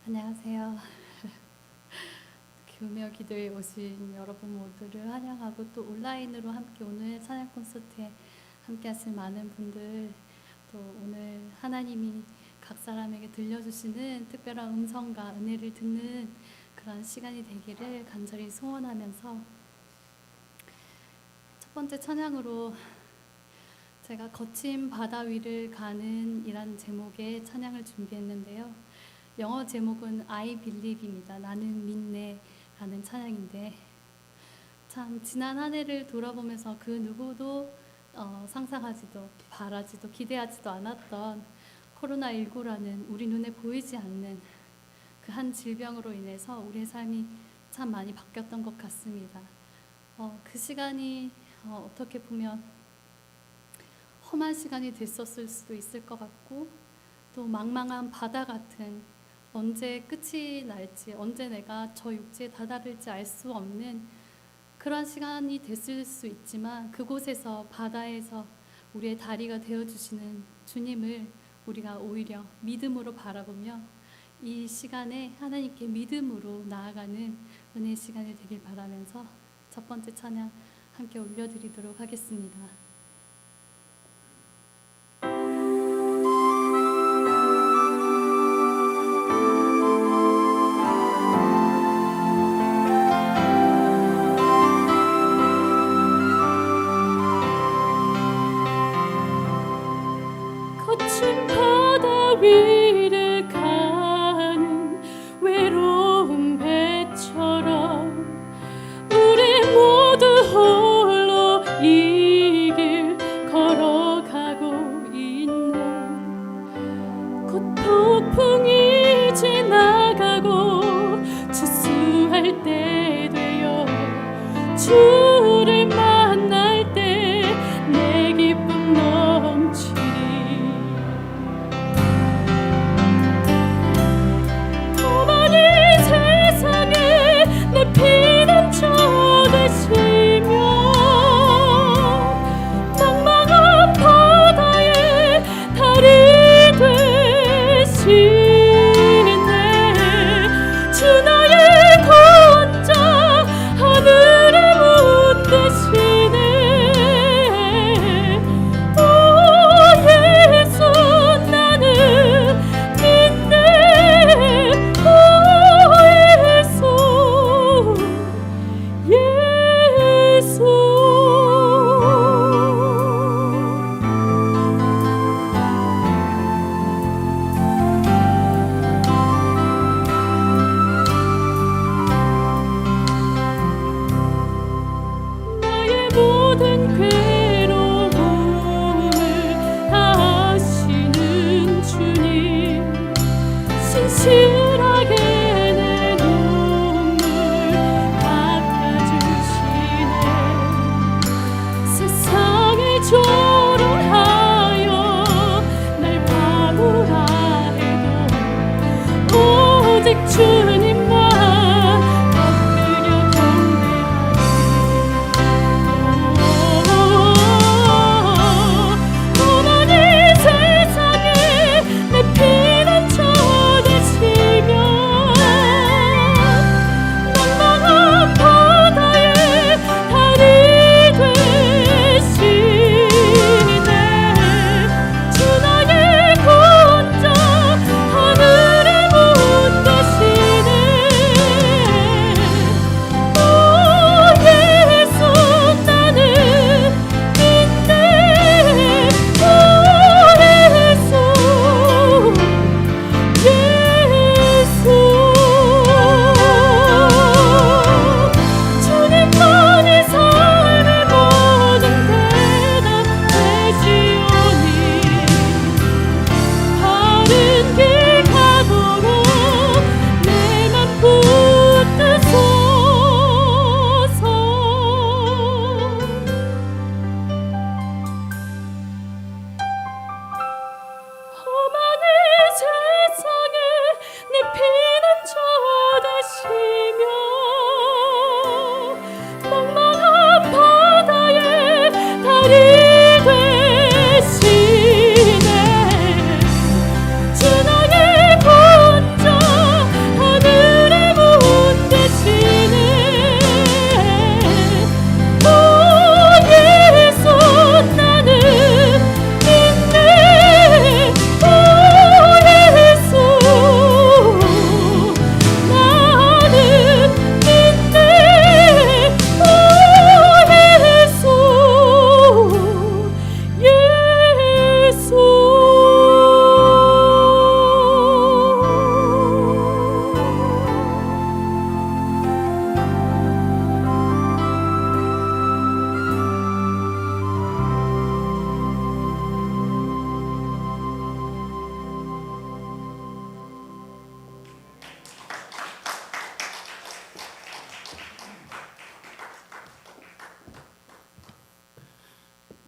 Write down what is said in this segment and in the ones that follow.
안녕하세요. 교묘 기도에 오신 여러분 모두를 환영하고, 또 온라인으로 함께 오늘 찬양 콘서트에 함께 하실 많은 분들, 또 오늘 하나님이 각 사람에게 들려주시는 특별한 음성과 은혜를 듣는 그런 시간이 되기를 간절히 소원하면서, 첫 번째 찬양으로 제가 거친 바다 위를 가는 이란 제목의 찬양을 준비했는데요. 영어 제목은 I Believe입니다. 나는 믿네 라는 찬양인데, 참 지난 한 해를 돌아보면서 그 누구도 상상하지도 바라지도 기대하지도 않았던 코로나19라는 우리 눈에 보이지 않는 그 한 질병으로 인해서 우리의 삶이 참 많이 바뀌었던 것 같습니다. 그 시간이 어떻게 보면 험한 시간이 됐었을 수도 있을 것 같고, 또 망망한 바다 같은, 언제 끝이 날지, 언제 내가 저 육지에 다다를지 알 수 없는 그런 시간이 됐을 수 있지만, 그곳에서 바다에서 우리의 다리가 되어주시는 주님을 우리가 오히려 믿음으로 바라보며 이 시간에 하나님께 믿음으로 나아가는 은혜의 시간이 되길 바라면서 첫 번째 찬양 함께 올려드리도록 하겠습니다. 거친 바다 위를 가는 외로운 배처럼 우리 모두 홀로 이 길 걸어가고 있네. 곧 폭풍이 지나가고 추수할 때 되어 주를 만날 때 내 기쁨 넘치리. 내 피난처 되시며 망망한 바다에 달이 되시네. 주 나의 권자 하늘에 문 되시네. 오 예수 나는 믿네. 오 예수 나의 모든 괴로움을 아시는 주님, 신실하게 내 눈물 닦아주시네. 세상을 조롱하여 날 바보라 해도 오직 주님만 엎드려 경배하리. 하나님 세상에 내 피난처 되시고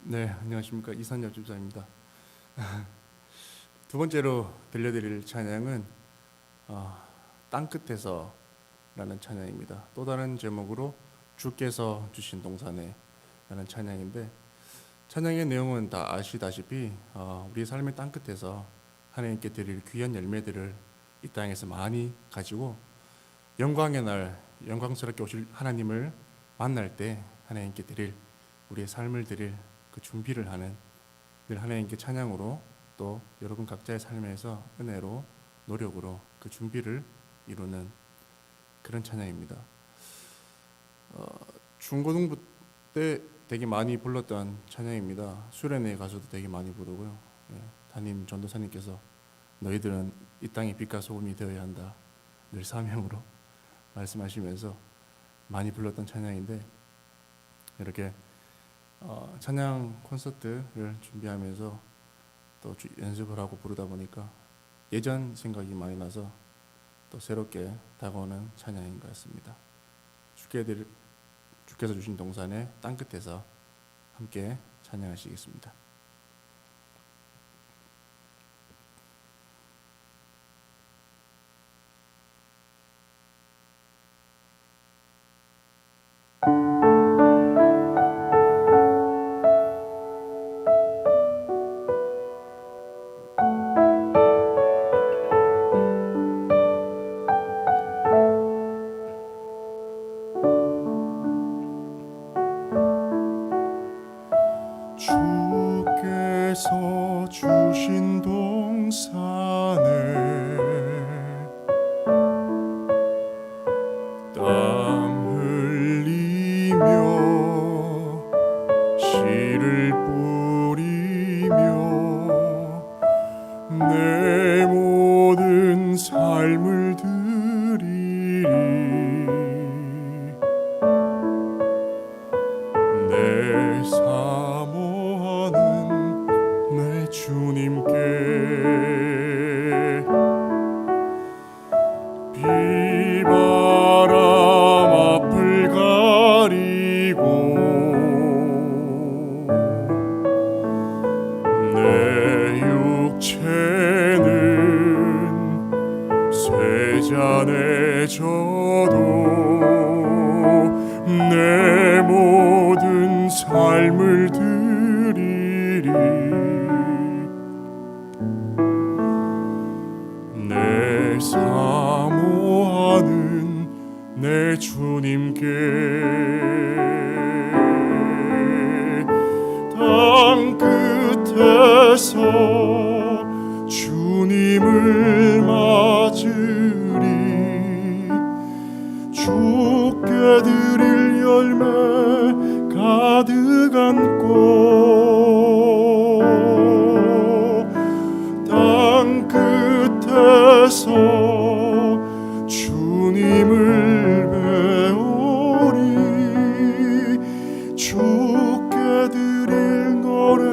네, 안녕하십니까. 이산엽 집사입니다. 두 번째로 들려드릴 찬양은 땅끝에서 라는 찬양입니다. 또 다른 제목으로 주께서 주신 동산에 라는 찬양인데, 찬양의 내용은 다 아시다시피 우리 삶의 땅끝에서 하나님께 드릴 귀한 열매들을 이 땅에서 많이 가지고 영광의 날 영광스럽게 오실 하나님을 만날 때 하나님께 드릴, 우리의 삶을 드릴 그 준비를 하는, 늘 하나님께 찬양으로 또 여러분 각자의 삶에서 은혜로 노력으로 그 준비를 이루는 그런 찬양입니다. 중고등부 때 되게 많이 불렀던 찬양입니다. 수련회 가서도 되게 많이 부르고요. 담임 전도사님께서 너희들은 이 땅의 빛과 소금이 되어야 한다, 늘 사명으로 말씀하시면서 많이 불렀던 찬양인데, 이렇게 찬양 콘서트를 준비하면서 또 연습을 하고 부르다 보니까 예전 생각이 많이 나서 또 새롭게 다가오는 찬양인 것 같습니다. 주께서 주신 동산의 땅끝에서 함께 찬양하시겠습니다. 주께서 주신 동산에 땀 흘리며 씨를 뿌리며 내 모든 삶을 드리리. 내 사모하는 내 주님께 비바람 앞을 가리고 내 육체는 쇠잔에 져도 내 모든 삶을 드리리. 내 사모하는 내 주님께 땅 끝에서 주님을 맞으리. 주께 드릴 열매 가득 안고 땅 끝에서 주님을 배우리. 주께 드릴 노래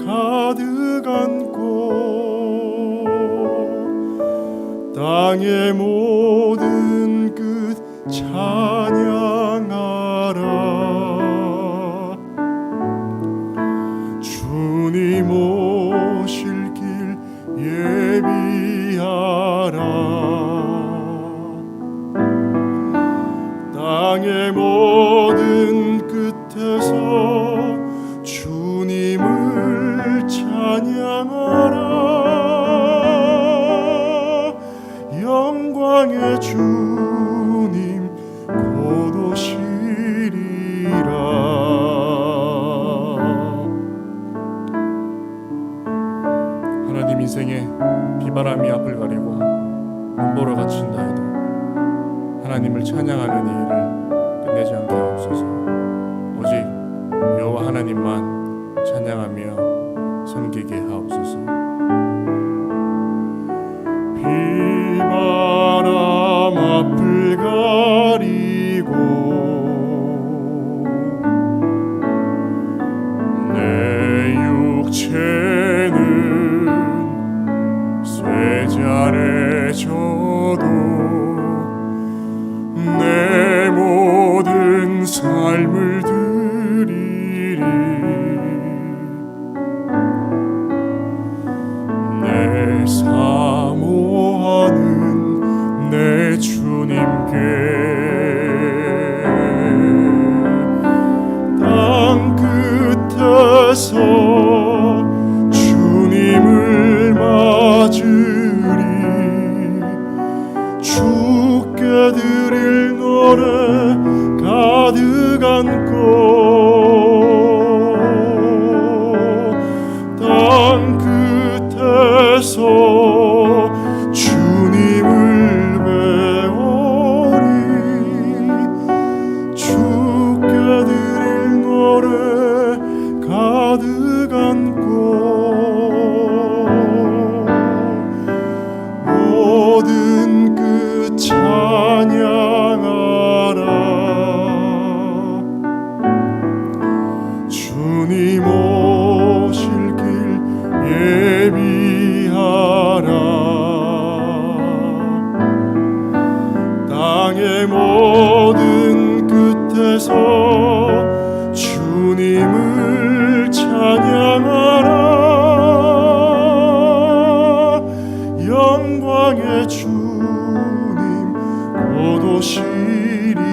가득 안고 땅의 모든 끝 찬양하라. 주님 오실 길 예비하라. 땅의 모든 끝에서 주님을 찬양하라. 영광의 주님 곧 오시리라. 하나님, 인생에 비바람이 앞을 가리고 눈보라가 그친다 해도 하나님을 찬양하는 이 일을 끝내지 않게 하옵소서. 오직 여호와 하나님만 찬양하며 섬기게 하옵소서. 비바람 앞을 가리고 내 육체는 쇠잔에 져도 내 모든 삶을 드리리. 사모하는 내 주님께 땅 끝에서 주님을 맞으리 주께 드릴 노래 가득 안고 땅 끝에서 주님을 배우리 주께 드릴 노래 가득 안고 모든 끝 찬양하라 주님 오실 길 예비하라 땅의 모든 끝에서 주님을 찬양하라 영광의 주님 곧 오시리라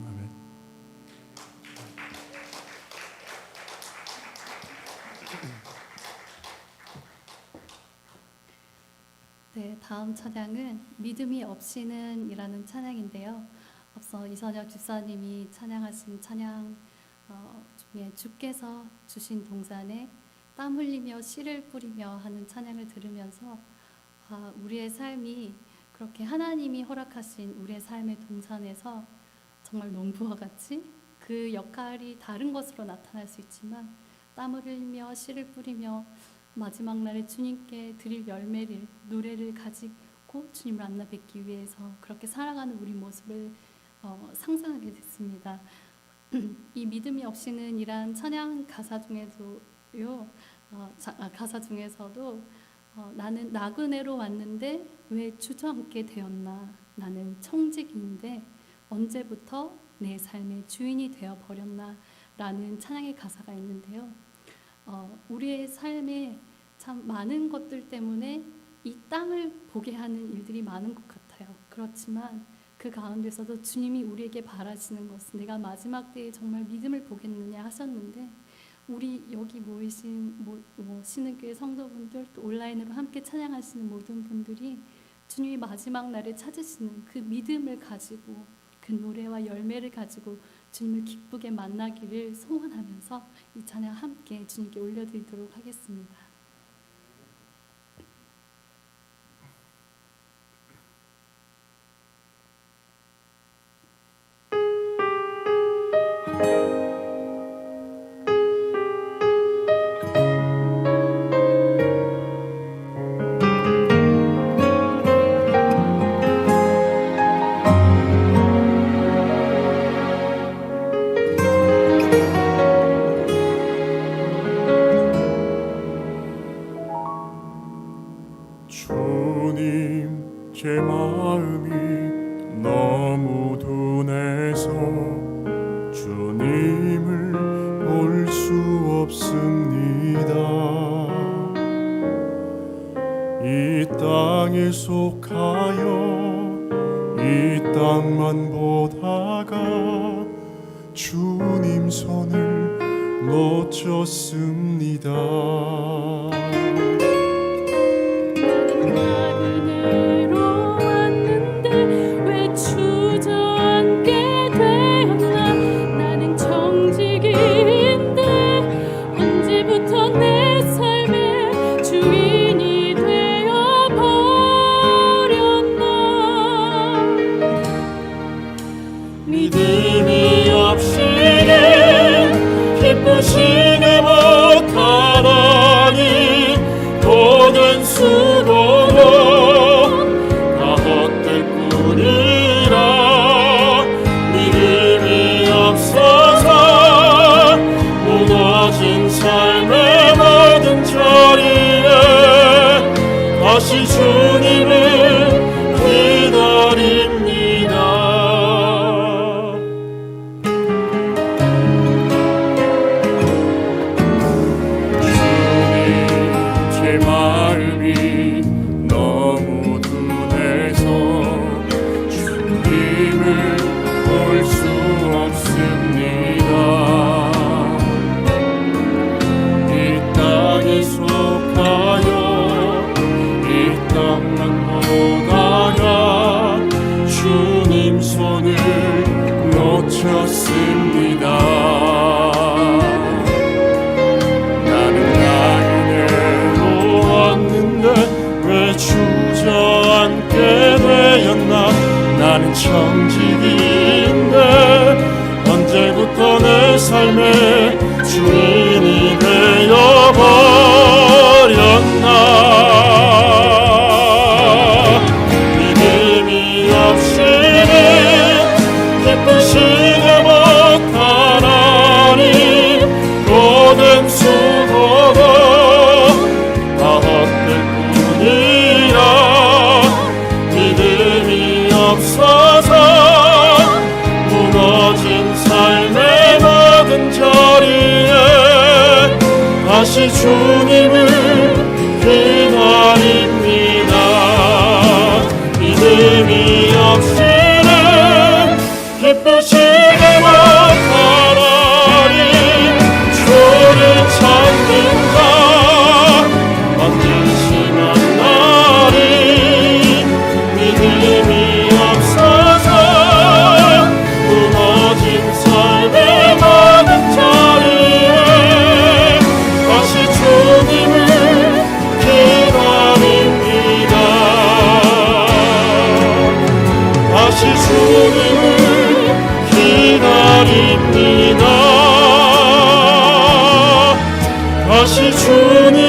아멘. 네, 다음 찬양은 믿음이 없이는 이라는 찬양인데요. 앞서 이선혁 집사님이 찬양하신 찬양 중에 주께서 주신 동산에 땀 흘리며 씨를 뿌리며 하는 찬양을 들으면서 우리의 삶이 그렇게 하나님이 허락하신 우리의 삶의 동산에서 정말 농부와 같이 그 역할이 다른 것으로 나타날 수 있지만 땀을 흘리며 씨를 뿌리며 마지막 날에 주님께 드릴 열매를 노래를 가지고 주님을 만나 뵙기 위해서 그렇게 살아가는 우리 모습을 상상하게 됐습니다. 이 믿음이 없이는 이란 찬양 가사 중에서요 가사 중에서도 나는 나그네로 왔는데 왜 주저앉게 되었나 나는 청지기인데 언제부터 내 삶의 주인이 되어 버렸나 라는 찬양의 가사가 있는데요. 우리의 삶에 참 많은 것들 때문에 이 땅을 보게 하는 일들이 많은 것 같아요. 그렇지만 그 가운데서도 주님이 우리에게 바라시는 것은 내가 마지막 때에 정말 믿음을 보겠느냐 하셨는데 우리 여기 모이신 신흥교회 성도분들 또 온라인으로 함께 찬양하시는 모든 분들이 주님이 마지막 날에 찾으시는 그 믿음을 가지고 그 노래와 열매를 가지고 주님을 기쁘게 만나기를 소원하면서 이 찬양 함께 주님께 올려드리도록 하겠습니다. 주님 제 마음이 너무 둔해서 주님을 볼 수 없습니다. 이 땅에 속하여 이 땅만 보다가 주님 손을 놓쳤습니다. 나그네로 왔는데 왜 주저앉게 되었나 나는 청지기인데 언제부터 내 삶의 주인이 되어버렸나 믿음이 없이는 기쁘시게 못하다니 모든 수고로 다 헛될 뿐이라 믿음이 없어서 내 삶의 주인이 되어버렸나. 믿음이 없이는 기쁘시게 못하나니 모든 수고도 다 헛될 뿐이라. 믿음이 없어서 무너진 삶의 모든 자리에 다시 주님을 기다립니다. 믿음이 없이는 기쁘시게 못하나니 주를 찾는 자 막히시는 날이. 믿음이 없어서 무너진 삶의 모든 자리에 다시 주님을 기다립니다. 다시 주님을 기다립니다. 다시 주님을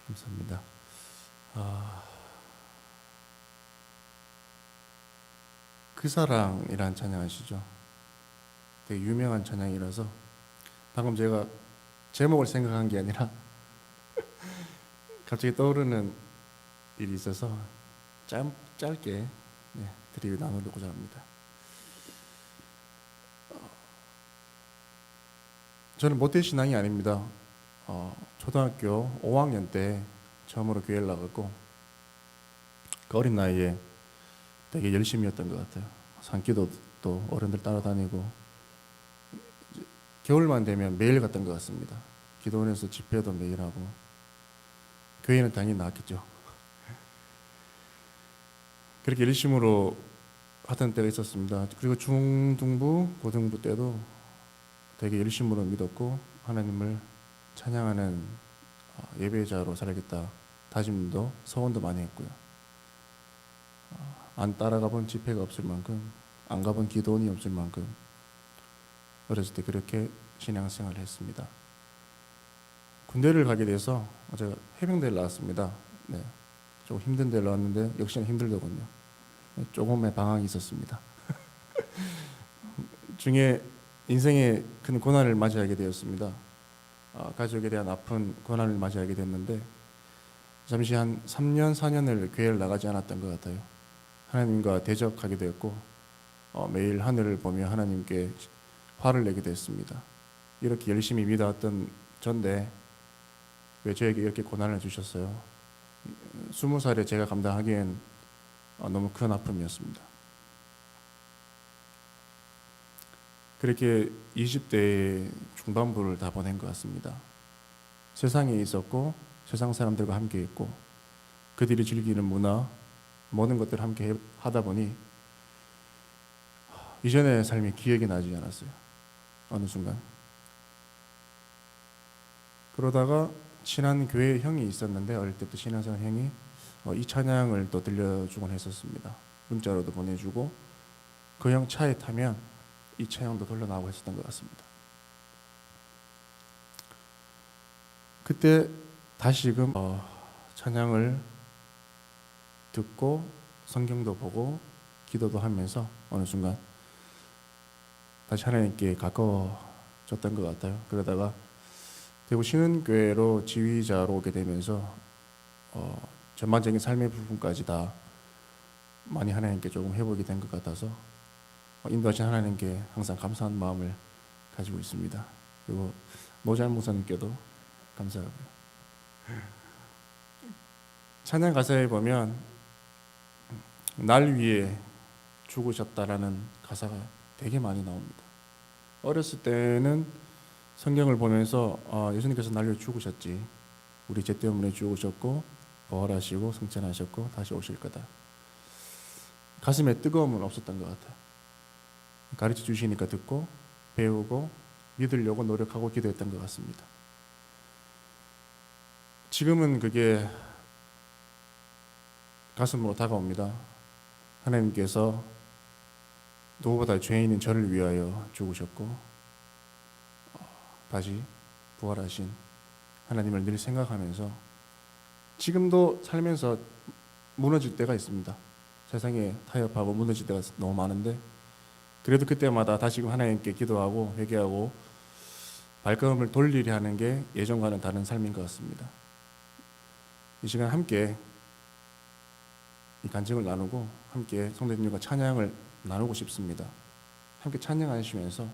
감사합니다. 그 사랑이란 찬양 아시죠? 되게 유명한 찬양이라서 방금 제가 제목을 생각한 게 아니라 갑자기 떠오르는 일이 있어서 짧게 드리고 나누려고자 합니다. 저는 모태신앙이 아닙니다. 초등학교 5학년 때 처음으로 교회를 나갔고 그 어린 나이에 되게 열심히 했던 것 같아요. 산기도도 어른들 따라다니고 겨울만 되면 매일 갔던 것 같습니다. 기도원에서 집회도 매일 하고 교회는 당연히 나왔겠죠. 그렇게 열심으로 하던 때가 있었습니다. 그리고 중등부, 고등부 때도 되게 열심으로 믿었고 하나님을 찬양하는 예배자로 살겠다 다짐도 서원도 많이 했고요. 안 따라가 본 집회가 없을 만큼, 안 가본 기도원이 없을 만큼 어렸을 때 그렇게 신앙생활을 했습니다. 군대를 가게 돼서 제가 해병대를 나왔습니다. 조금 힘든 데를 나왔는데 역시나 힘들더군요. 조금의 방황이 있었습니다. 중에 인생의 큰 고난을 맞이하게 되었습니다. 가족에 대한 아픈 고난을 맞이하게 됐는데 잠시 한 3년, 4년을 교회를 나가지 않았던 것 같아요. 하나님과 대적하게 되었고 매일 하늘을 보며 하나님께 화를 내게 됐습니다. 이렇게 열심히 믿어왔던 전데 왜 저에게 이렇게 고난을 주셨어요? 20살에 제가 감당하기엔 너무 큰 아픔이었습니다. 그렇게 20대의 중반부를 다 보낸 것 같습니다. 세상에 있었고 세상 사람들과 함께 있고 그들이 즐기는 문화 모든 것들을 함께 하다 보니 이전의 삶이 기억이 나지 않았어요. 어느 순간. 그러다가 친한 교회 형이 있었는데 어릴 때부터 신앙생활 형이 이 찬양을 또 들려주곤 했었습니다. 문자로도 보내주고 그 형 차에 타면 이 찬양도 흘러나오고 했었던 것 같습니다. 그때 다시금 찬양을 듣고 성경도 보고 기도도 하면서 어느 순간 다시 하나님께 가까워졌던 것 같아요. 그러다가 대구 신은교회로 지휘자로 오게 되면서 전반적인 삶의 부분까지 다 많이 하나님께 조금 회복이 된 것 같아서 인도하신 하나님께 항상 감사한 마음을 가지고 있습니다. 그리고 노잘 목사님께도 감사하고요. 찬양 가사에 보면 날 위해 죽으셨다라는 가사가 되게 많이 나옵니다. 어렸을 때는 성경을 보면서 예수님께서 날 위해 죽으셨지, 우리 죄 때문에 죽으셨고 부활하시고 승천하셨고 다시 오실 거다. 가슴에 뜨거움은 없었던 것 같아요. 가르쳐 주시니까 듣고 배우고 믿으려고 노력하고 기도했던 것 같습니다. 지금은 그게 가슴으로 다가옵니다. 하나님께서 누구보다 죄인인 저를 위하여 죽으셨고 다시 부활하신 하나님을 늘 생각하면서 지금도 살면서 무너질 때가 있습니다. 세상에 타협하고 무너질 때가 너무 많은데 그래도 그때마다 다시금 하나님께 기도하고 회개하고 발걸음을 돌리려 하는 게 예전과는 다른 삶인 것 같습니다. 이 시간 함께 이 간증을 나누고 함께 성도님과 찬양을 나누고 싶습니다. 함께 찬양하시면서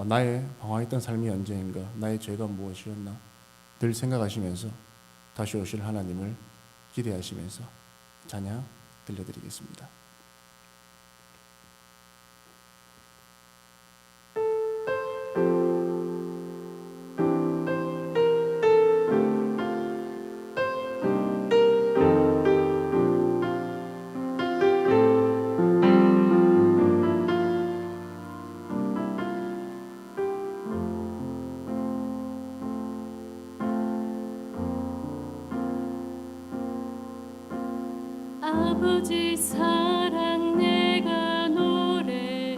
나의 방황했던 삶이 언제인가, 나의 죄가 무엇이었나 늘 생각하시면서 다시 오실 하나님을 기대하시면서 찬양 들려드리겠습니다. 아버지 사랑 내가 노래해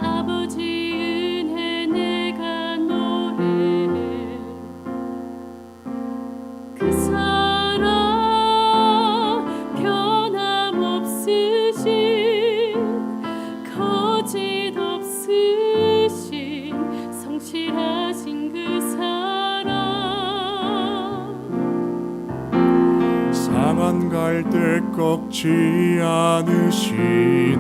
아버지 은혜 내가 노래해 그 사랑 변함없으신 거짓 없으신 성실하신 그 사랑 상한 갈대 꺾지 않으시는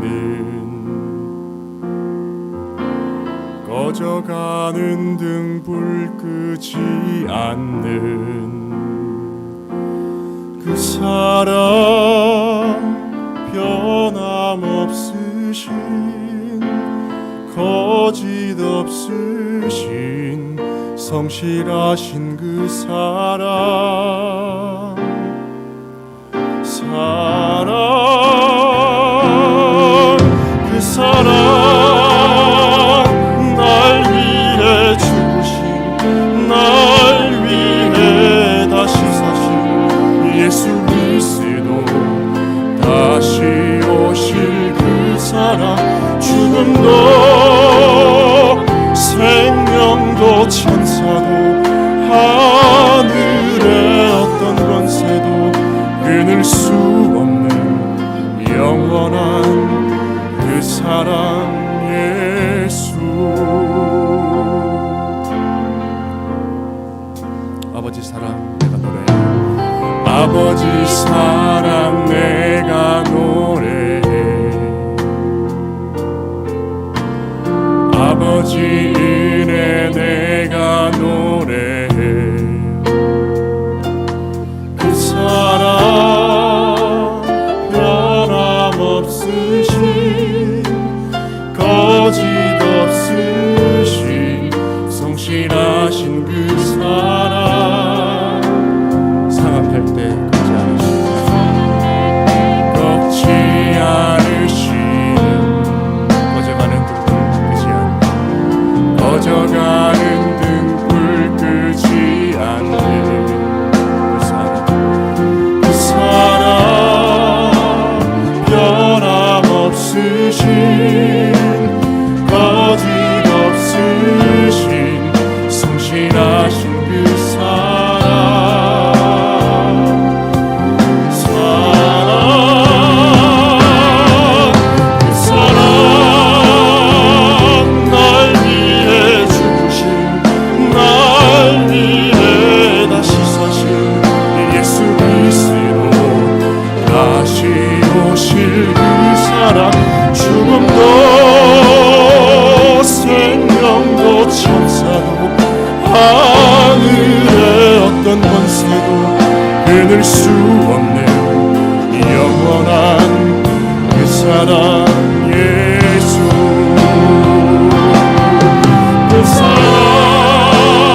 꺼져가는 등불 끄지 않는 그 사랑 변함없으신 거짓 없으신 성실하신 그 사랑 그 사랑 날 위해 죽으신 날 위해 다시 사신 예수 그리스도 다시 오실 그 사랑 죽음도 생명도 천사도 하늘의 어떤 권세도 끊을 수 없는 영원한 그 사랑 예수. 아버지 사랑 내가 노래해 아버지 사랑 내가 노래해 아버지 은혜 내가 노래해 그 사랑 변함없으신 거짓 없으신 성실하신 그 사랑 상합할 때 꺾지 않으시는 꺼져가는 등불 끄지 않는 그 사랑 변함없으신 거짓 없으신 성실하신 그 사랑 그 사랑 날 위해 죽으신 날 위해 다시 사신 예수 그리스도 다시 오실 그 사랑 죽음도 생명도 천사도 하늘의 어떤 권세도 끊을 수 없는 영원한 그 사랑 예수 그 사랑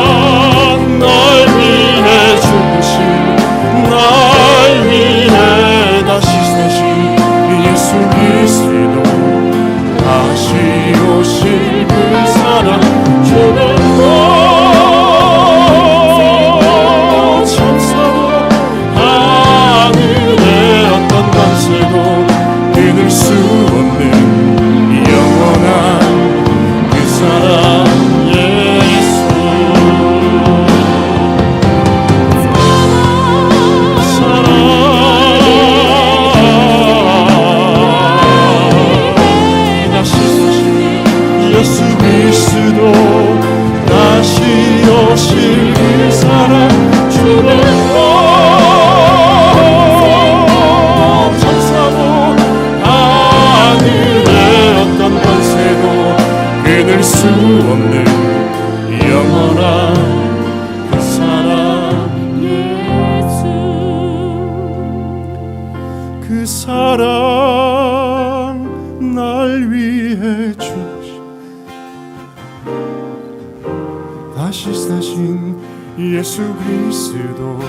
예수 그리스도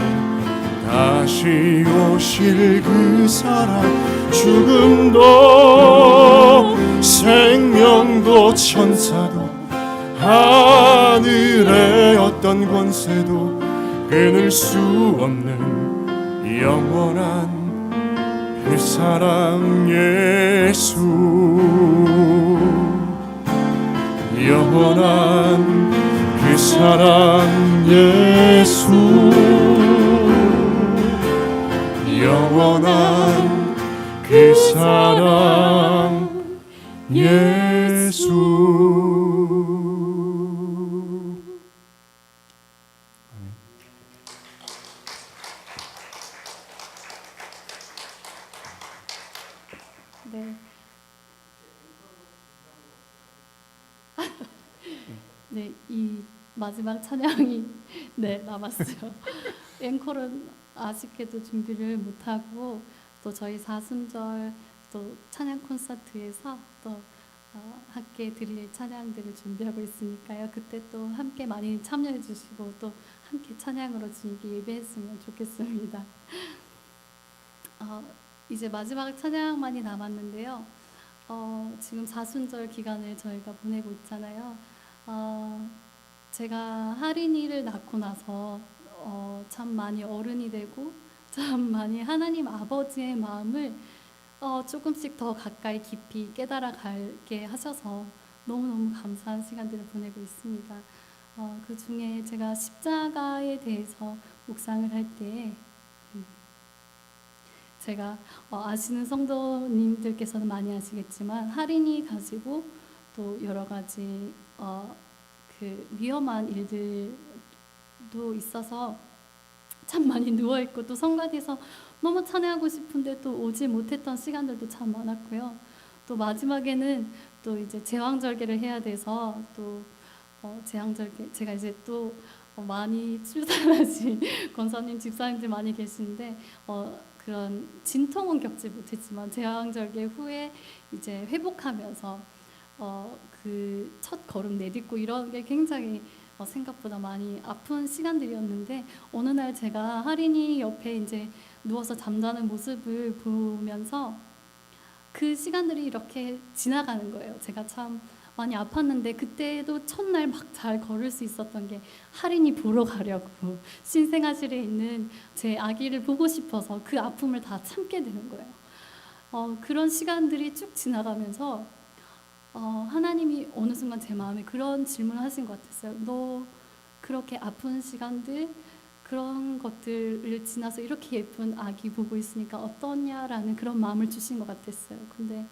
다시 오실 그 사랑 죽음도 생명도 천사도 하늘의 어떤 권세도 끊을 수 없는 영원한 그 사랑 예수 영원한 그 사랑 예수 영원한 그 사랑 예수 네. 네, 이 마지막 찬양이 네 남았어요. 앵콜은 아쉽게도 준비를 못하고 또 저희 사순절 또 찬양 콘서트에서 또 함께 드릴 찬양들을 준비하고 있으니까요. 그때 또 함께 많이 참여해 주시고 또 함께 찬양으로 주님께 예배했으면 좋겠습니다. 이제 마지막 찬양만이 남았는데요. 지금 사순절 기간을 저희가 보내고 있잖아요. 제가 하린이를 낳고 나서 참 많이 어른이 되고 참 많이 하나님 아버지의 마음을 조금씩 더 가까이 깊이 깨달아 가게 하셔서 너무너무 감사한 시간들을 보내고 있습니다. 그 중에 제가 십자가에 대해서 묵상을 할 때 제가 아시는 성도님들께서는 많이 아시겠지만 할인이 가지고 또 여러 가지 그 위험한 일들도 있어서 참 많이 누워 있고 또 성가대에서 너무 찬양하고 싶은데 또 오지 못했던 시간들도 참 많았고요. 또 마지막에는 또 이제 제왕절개를 해야 돼서 또 제왕절개 제가 이제 또 많이 출산하신 권사님 집사님들 많이 계시는데 그런 진통은 겪지 못했지만 제왕절개 후에 이제 회복하면서 그 첫 걸음 내딛고 이런 게 굉장히 생각보다 많이 아픈 시간들이었는데 어느 날 제가 할인이 옆에 이제 누워서 잠자는 모습을 보면서 그 시간들이 이렇게 지나가는 거예요. 제가 참 많이 아팠는데 그때도 첫날 막 잘 걸을 수 있었던 게 할인이 보러 가려고 신생아실에 있는 제 아기를 보고 싶어서 그 아픔을 다 참게 되는 거예요. 그런 시간들이 쭉 지나가면서 하나님이 어느 순간 제 마음에 그런 질문을 하신 것 같았어요. 너 그렇게 아픈 시간들 그런 것들을 지나서 이렇게 예쁜 아기 보고 있으니까 어떠냐라는 그런 마음을 주신 것 같았어요. 근데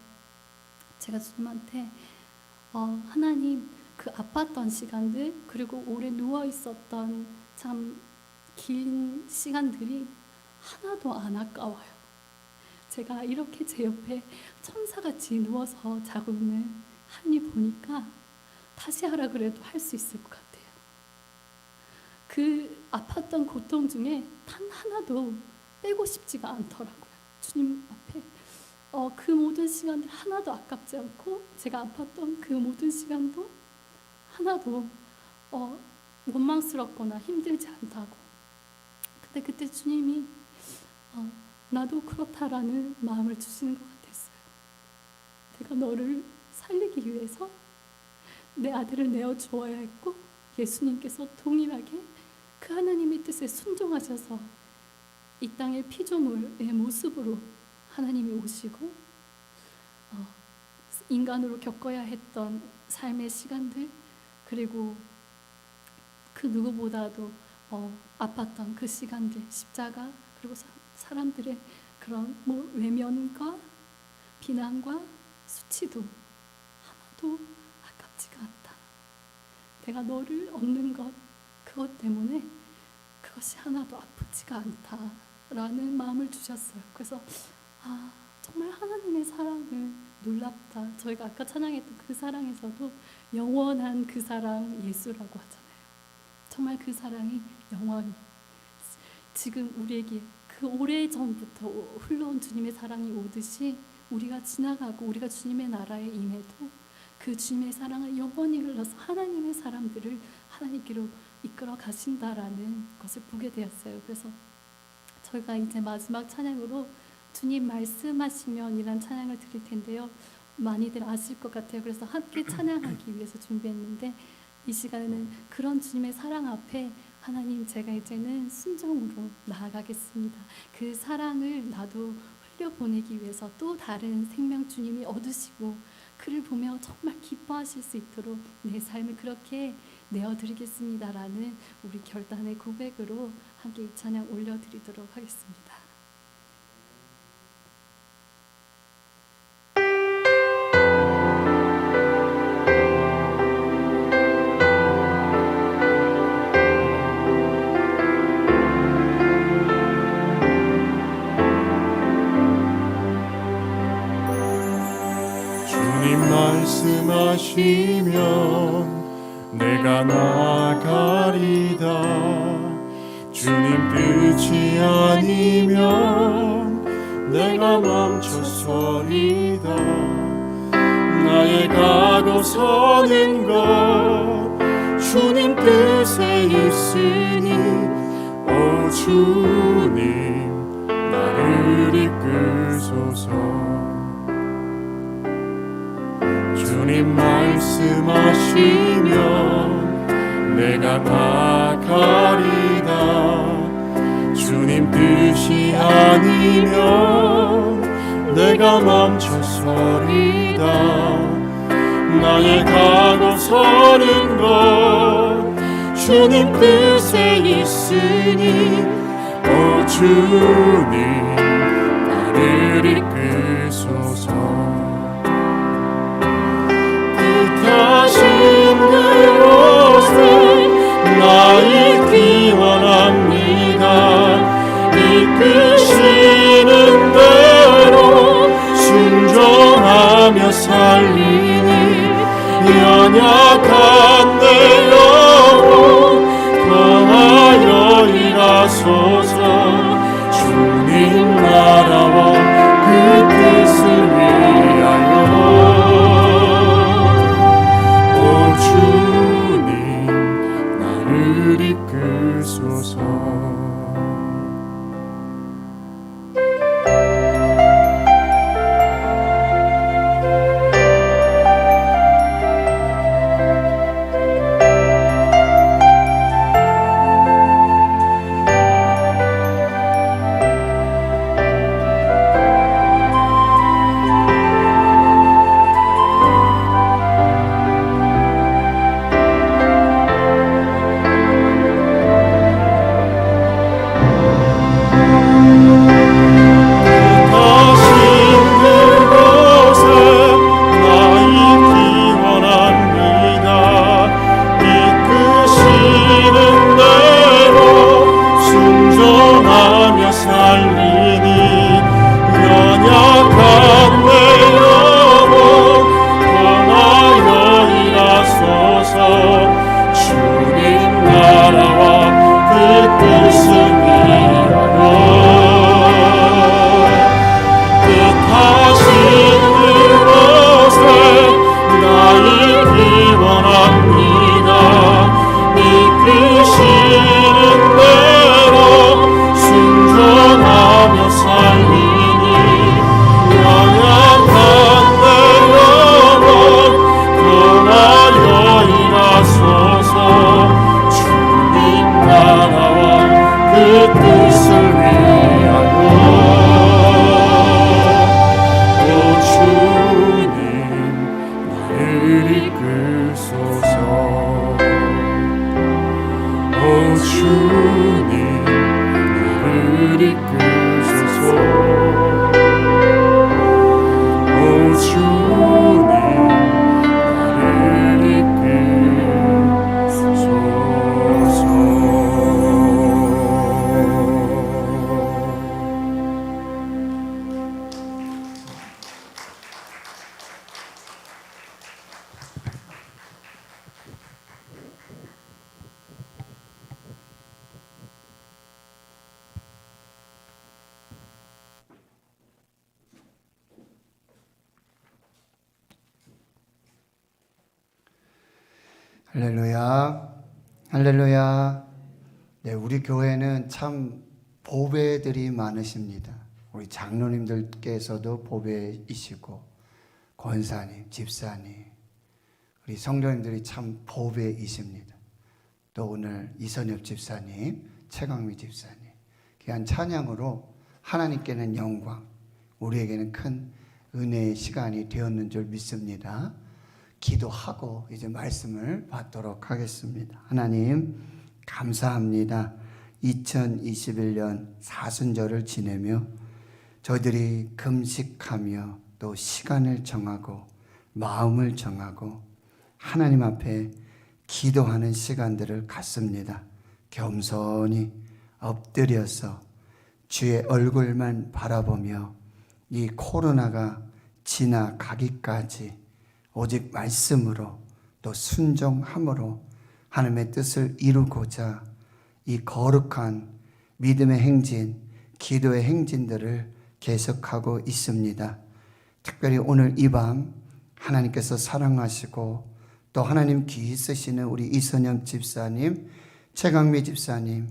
제가 주님한테 하나님 그 아팠던 시간들 그리고 오래 누워 있었던 참 긴 시간들이 하나도 안 아까워요. 제가 이렇게 제 옆에 천사같이 누워서 자고 있는 하나님 보니까 다시 하라 그래도 할 수 있을 것 같아요. 그 아팠던 고통 중에 단 하나도 빼고 싶지가 않더라고요. 주님 앞에 그 모든 시간들 하나도 아깝지 않고 제가 아팠던 그 모든 시간도 하나도 원망스럽거나 힘들지 않다고. 근데 그때 주님이 나도 그렇다라는 마음을 주시는 것 같았어요. 내가 너를 살리기 위해서 내 아들을 내어 주어야 했고 예수님께서 동일하게 그 하나님의 뜻에 순종하셔서 이 땅의 피조물의 모습으로 하나님이 오시고 인간으로 겪어야 했던 삶의 시간들 그리고 그 누구보다도 아팠던 그 시간들 십자가 그리고 사람들의 그런 외면과 비난과 수치도 하나도 아깝지가 않다. 내가 너를 얻는 것 그것 때문에 그것이 하나도 아프지가 않다라는 마음을 주셨어요. 그래서 정말 하나님의 사랑을 놀랍다. 저희가 아까 찬양했던 그 사랑에서도 영원한 그 사랑 예수라고 하잖아요. 정말 그 사랑이 영원히 지금 우리에게 그 오래전부터 흘러온 주님의 사랑이 오듯이 우리가 지나가고 우리가 주님의 나라에 임해도 그 주님의 사랑을 영원히 흘러서 하나님의 사람들을 하나님께로 이끌어 가신다라는 것을 보게 되었어요. 그래서 저희가 이제 마지막 찬양으로 주님 말씀하시면이란 찬양을 드릴 텐데요. 많이들 아실 것 같아요. 그래서 함께 찬양하기 위해서 준비했는데 이 시간에는 그런 주님의 사랑 앞에 하나님, 제가 이제는 순종으로 나아가겠습니다. 그 사랑을 나도 흘려보내기 위해서 또 다른 생명 주님이 얻으시고 그를 보며 정말 기뻐하실 수 있도록 내 삶을 그렇게 내어드리겠습니다라는 우리 결단의 고백으로 함께 이 찬양 올려드리도록 하겠습니다. 주님 말씀하시면 내가 나가리다. 주님 뜻이 아니면 내가 멈춰서리다. 나의 가고 서는 것 주님 뜻에 있으니 오 주님 나를 이끄소서. 주님 말씀하시면 내가 나가리다. 주님 뜻이 아니면 내가 멈춰서리다. 나의 가고 서는 것 주님 뜻에 있으니 오 주님 나를 이끄소서. 뜻하신 그곳에 나이기 원합니다. 이끄시는 대로 순종하며 살리니 연약한 내 영혼 통하여 일하소서. 주님 나라와 그 뜻을 위하여 주님 나를 이끄소서. 할렐루야. 할렐루야. 네, 우리 교회는 참 보배들이 많으십니다. 우리 장로님들께서도 보배이시고, 권사님, 집사님, 우리 성도님들이 참 보배이십니다. 또 오늘 이선엽 집사님, 최강미 집사님, 귀한 찬양으로 하나님께는 영광, 우리에게는 큰 은혜의 시간이 되었는 줄 믿습니다. 기도하고 이제 말씀을 받도록 하겠습니다. 하나님 감사합니다. 2021년 사순절을 지내며 저희들이 금식하며 또 시간을 정하고 마음을 정하고 하나님 앞에 기도하는 시간들을 갖습니다. 겸손히 엎드려서 주의 얼굴만 바라보며 이 코로나가 지나가기까지 오직 말씀으로 또 순종함으로 하나님의 뜻을 이루고자 이 거룩한 믿음의 행진, 기도의 행진들을 계속하고 있습니다. 특별히 오늘 이 밤 하나님께서 사랑하시고 또 하나님 귀히 쓰시는 우리 이선영 집사님, 최강미 집사님,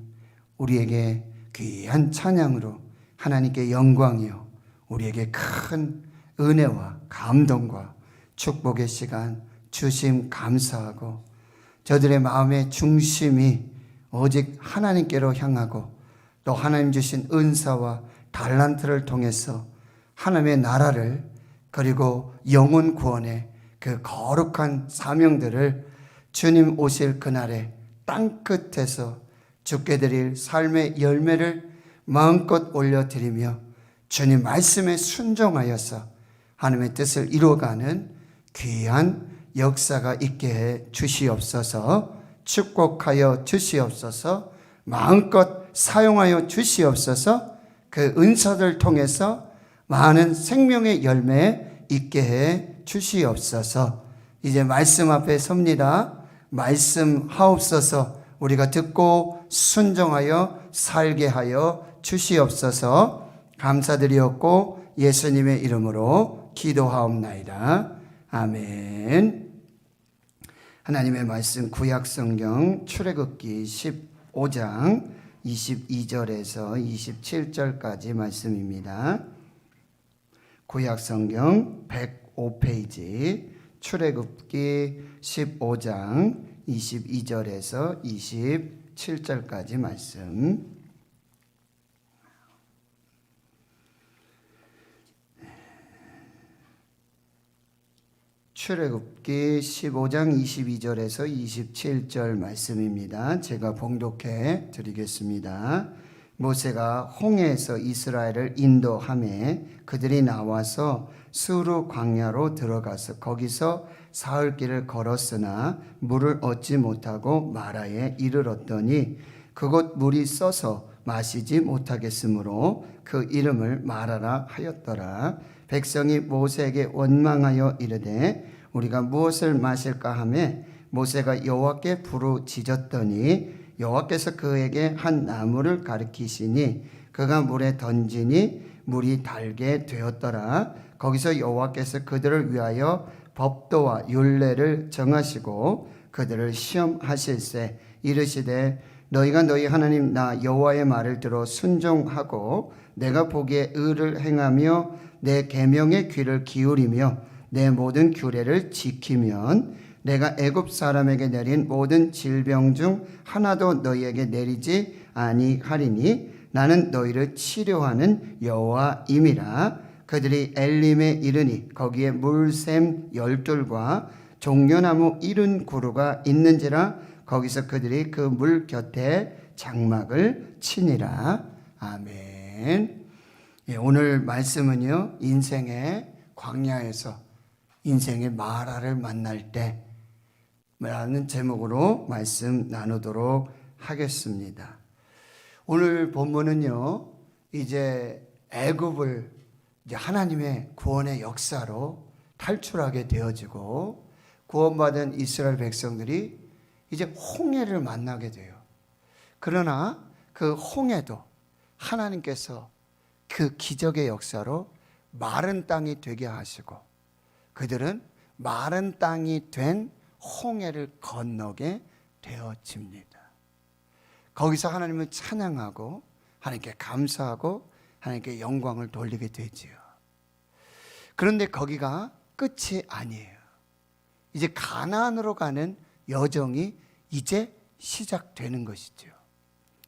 우리에게 귀한 찬양으로 하나님께 영광이요 우리에게 큰 은혜와 감동과 축복의 시간 주심 감사하고 저들의 마음의 중심이 오직 하나님께로 향하고 또 하나님 주신 은사와 달란트를 통해서 하나님의 나라를 그리고 영혼 구원의 그 거룩한 사명들을 주님 오실 그날에 땅끝에서 주께 드릴 삶의 열매를 마음껏 올려드리며 주님 말씀에 순종하여서 하나님의 뜻을 이루어가는 귀한 역사가 있게 해 주시옵소서. 축복하여 주시옵소서. 마음껏 사용하여 주시옵소서. 그 은사를 통해서 많은 생명의 열매 있게 해 주시옵소서. 이제 말씀 앞에 섭니다. 말씀하옵소서. 우리가 듣고 순종하여 살게 하여 주시옵소서. 감사드리옵고 예수님의 이름으로 기도하옵나이다. 아멘. 하나님의 말씀 구약성경 출애굽기 15장 22절에서 27절까지 말씀입니다. 구약성경 105페이지 출애굽기 15장 22절에서 27절까지 말씀. 출애굽기 15장 22절에서 27절 말씀입니다. 제가 봉독해 드리겠습니다. 모세가 홍해에서 이스라엘을 인도하매 그들이 나와서 수르 광야로 들어가서 거기서 사흘길을 걸었으나 물을 얻지 못하고 마라에 이르렀더니 그곳 물이 써서 마시지 못하겠으므로 그 이름을 마라라 하였더라. 백성이 모세에게 원망하여 이르되 우리가 무엇을 마실까 하매 모세가 여호와께 부르짖었더니 여호와께서 그에게 한 나무를 가리키시니 그가 물에 던지니 물이 달게 되었더라. 거기서 여호와께서 그들을 위하여 법도와 율례를 정하시고 그들을 시험하실세 이르시되 너희가 너희 하나님 나 여호와의 말을 들어 순종하고 내가 보기에 의를 행하며 내 계명의 귀를 기울이며 내 모든 규례를 지키면 내가 애굽 사람에게 내린 모든 질병 중 하나도 너희에게 내리지 아니하리니 나는 너희를 치료하는 여호와임이라. 그들이 엘림에 이르니 거기에 물샘 12과 종려나무 70그루가 있는지라. 거기서 그들이 그 물 곁에 장막을 치니라. 아멘. 예, 오늘 말씀은요, 인생의 광야에서 인생의 마라를 만날 때 라는 제목으로 말씀 나누도록 하겠습니다. 오늘 본문은요, 이제 애굽을 이제 하나님의 구원의 역사로 탈출하게 되어지고 구원받은 이스라엘 백성들이 이제 홍해를 만나게 돼요. 그러나 그 홍해도 하나님께서 그 기적의 역사로 마른 땅이 되게 하시고 그들은 마른 땅이 된 홍해를 건너게 되어집니다. 거기서 하나님을 찬양하고 하나님께 감사하고 하나님께 영광을 돌리게 되지요. 그런데 거기가 끝이 아니에요. 이제 가나안으로 가는 여정이 이제 시작되는 것이죠.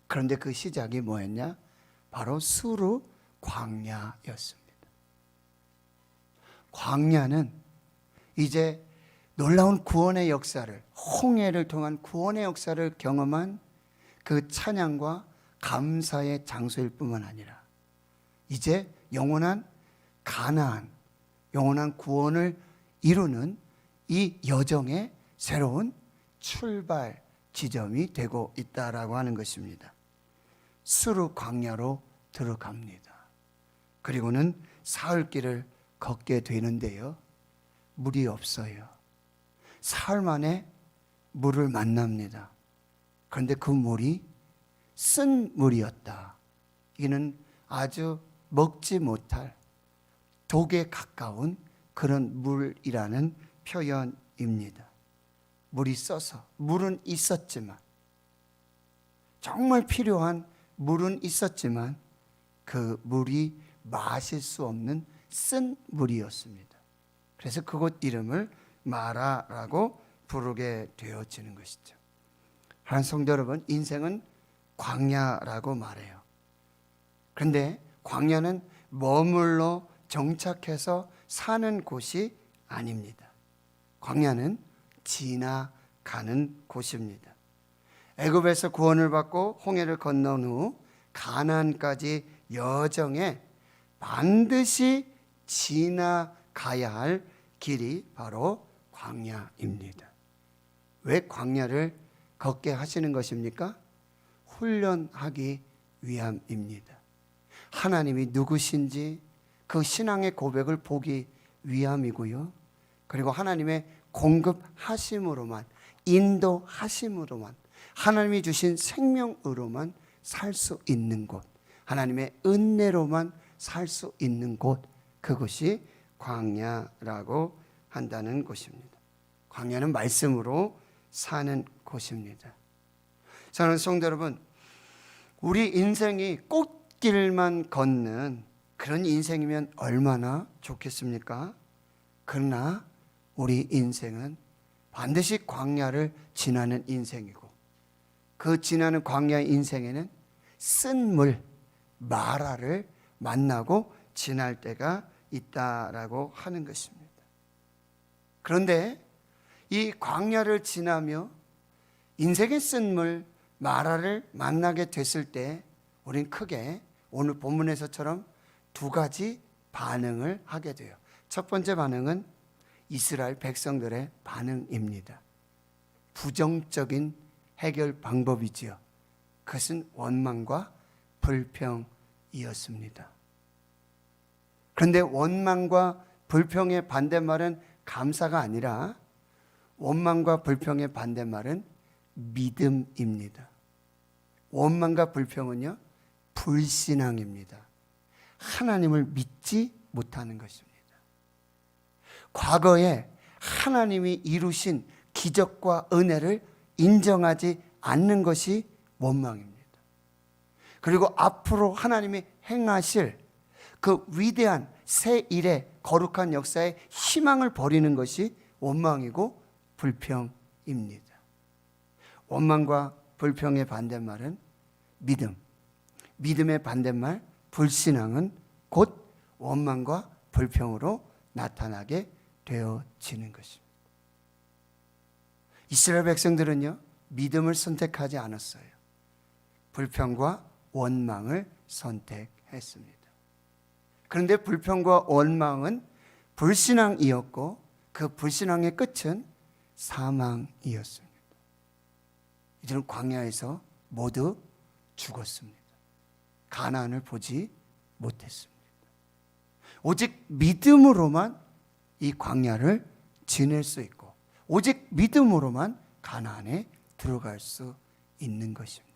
그런데 그 시작이 뭐였냐? 바로 수르 광야였습니다. 광야는 이제 놀라운 구원의 역사를, 홍해를 통한 구원의 역사를 경험한 그 찬양과 감사의 장소일 뿐만 아니라 이제 영원한 가나안, 영원한 구원을 이루는 이 여정의 새로운 출발 지점이 되고 있다라고 하는 것입니다. 수르 광야로 들어갑니다. 그리고는 사흘길을 걷게 되는데요, 물이 없어요. 사흘 만에 물을 만납니다. 그런데 그 물이 쓴 물이었다. 이는 아주 먹지 못할 독에 가까운 그런 물이라는 표현입니다. 물이 써서, 물은 있었지만, 정말 필요한 물은 있었지만 그 물이 마실 수 없는 쓴 물이었습니다. 그래서 그곳 이름을 마라라고 부르게 되어지는 것이죠. 하나님 성도 여러분, 인생은 광야라고 말해요. 그런데 광야는 머물러 정착해서 사는 곳이 아닙니다. 광야는 지나가는 곳입니다. 애굽에서 구원을 받고 홍해를 건넌 후 가나안까지 여정에 반드시 지나가야 할 길이 바로 광야입니다. 왜 광야를 걷게 하시는 것입니까? 훈련하기 위함입니다. 하나님이 누구신지 그 신앙의 고백을 보기 위함이고요. 그리고 하나님의 공급하심으로만, 인도하심으로만, 하나님이 주신 생명으로만 살 수 있는 곳, 하나님의 은혜로만 살 수 있는 곳, 그것이 광야라고 한다는 곳입니다. 광야는 말씀으로 사는 곳입니다. 사랑하는 성도 여러분, 우리 인생이 꽃길만 걷는 그런 인생이면 얼마나 좋겠습니까? 그러나 우리 인생은 반드시 광야를 지나는 인생이고, 그 지나는 광야 인생에는 쓴 물, 마라를 만나고 지날 때가 있다라고 하는 것입니다. 그런데 이 광야를 지나며 인생의 쓴 물, 마라를 만나게 됐을 때 우린 크게 오늘 본문에서처럼 두 가지 반응을 하게 돼요. 첫 번째 반응은 이스라엘 백성들의 반응입니다. 부정적인 해결 방법이지요. 그것은 원망과 불평이었습니다. 그런데 원망과 불평의 반대말은 감사가 아니라 원망과 불평의 반대말은 믿음입니다. 원망과 불평은요, 불신앙입니다. 하나님을 믿지 못하는 것입니다. 과거에 하나님이 이루신 기적과 은혜를 인정하지 않는 것이 원망입니다. 그리고 앞으로 하나님이 행하실 그 위대한 새 일의 거룩한 역사에 희망을 버리는 것이 원망이고 불평입니다. 원망과 불평의 반대말은 믿음, 믿음의 반대말 불신앙은 곧 원망과 불평으로 나타나게 되어지는 것입니다. 이스라엘 백성들은요, 믿음을 선택하지 않았어요. 불평과 원망을 선택했습니다. 그런데 불평과 원망은 불신앙이었고 그 불신앙의 끝은 사망이었습니다. 이들은 광야에서 모두 죽었습니다. 가나안을 보지 못했습니다. 오직 믿음으로만 이 광야를 지낼 수 있고, 오직 믿음으로만 가나안에 들어갈 수 있는 것입니다.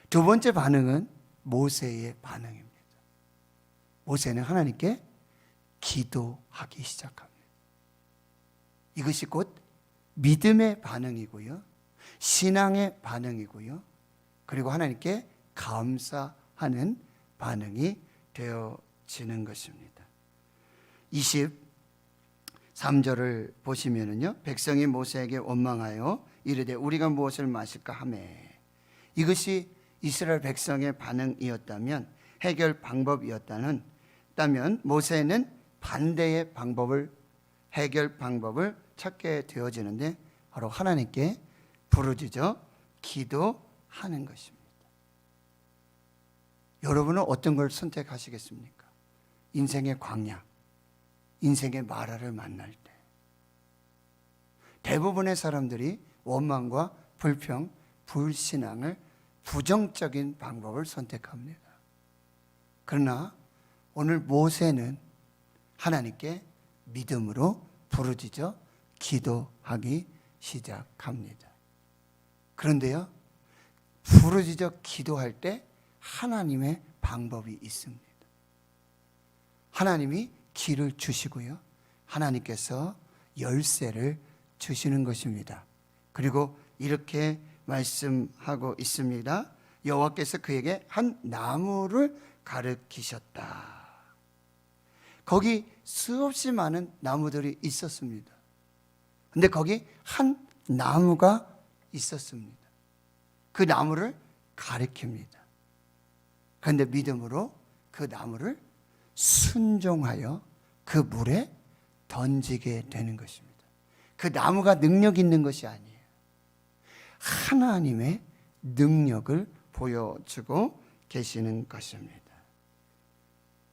두 번째 반응은 모세의 반응입니다. 모세는 하나님께 기도하기 시작합니다. 이것이 곧 믿음의 반응이고요. 신앙의 반응이고요. 그리고 하나님께 감사하는 반응이 되어지는 것입니다. 23절을 보시면은요. 백성이 모세에게 원망하여 이르되 우리가 무엇을 마실까 하매. 이것이 이스라엘 백성의 반응이었다면, 해결 방법이었다면 모세는 반대의 방법을, 해결 방법을 찾게 되어지는데 바로 하나님께 부르짖어 기도하는 것입니다. 여러분은 어떤 걸 선택하시겠습니까? 인생의 광야, 인생의 마라를 만날 때 대부분의 사람들이 원망과 불평, 불신앙을, 부정적인 방법을 선택합니다. 그러나 오늘 모세는 하나님께 믿음으로 부르짖어 기도하기 시작합니다. 그런데요, 부르짖어 기도할 때 하나님의 방법이 있습니다. 하나님이 길을 주시고요, 하나님께서 열쇠를 주시는 것입니다. 그리고 이렇게 말씀하고 있습니다. 여호와께서 그에게 한 나무를 가르치셨다. 거기 수없이 많은 나무들이 있었습니다. 근데 거기 한 나무가 있었습니다. 그 나무를 가리킵니다. 그런데 믿음으로 그 나무를 순종하여 그 물에 던지게 되는 것입니다. 그 나무가 능력 있는 것이 아니에요. 하나님의 능력을 보여주고 계시는 것입니다.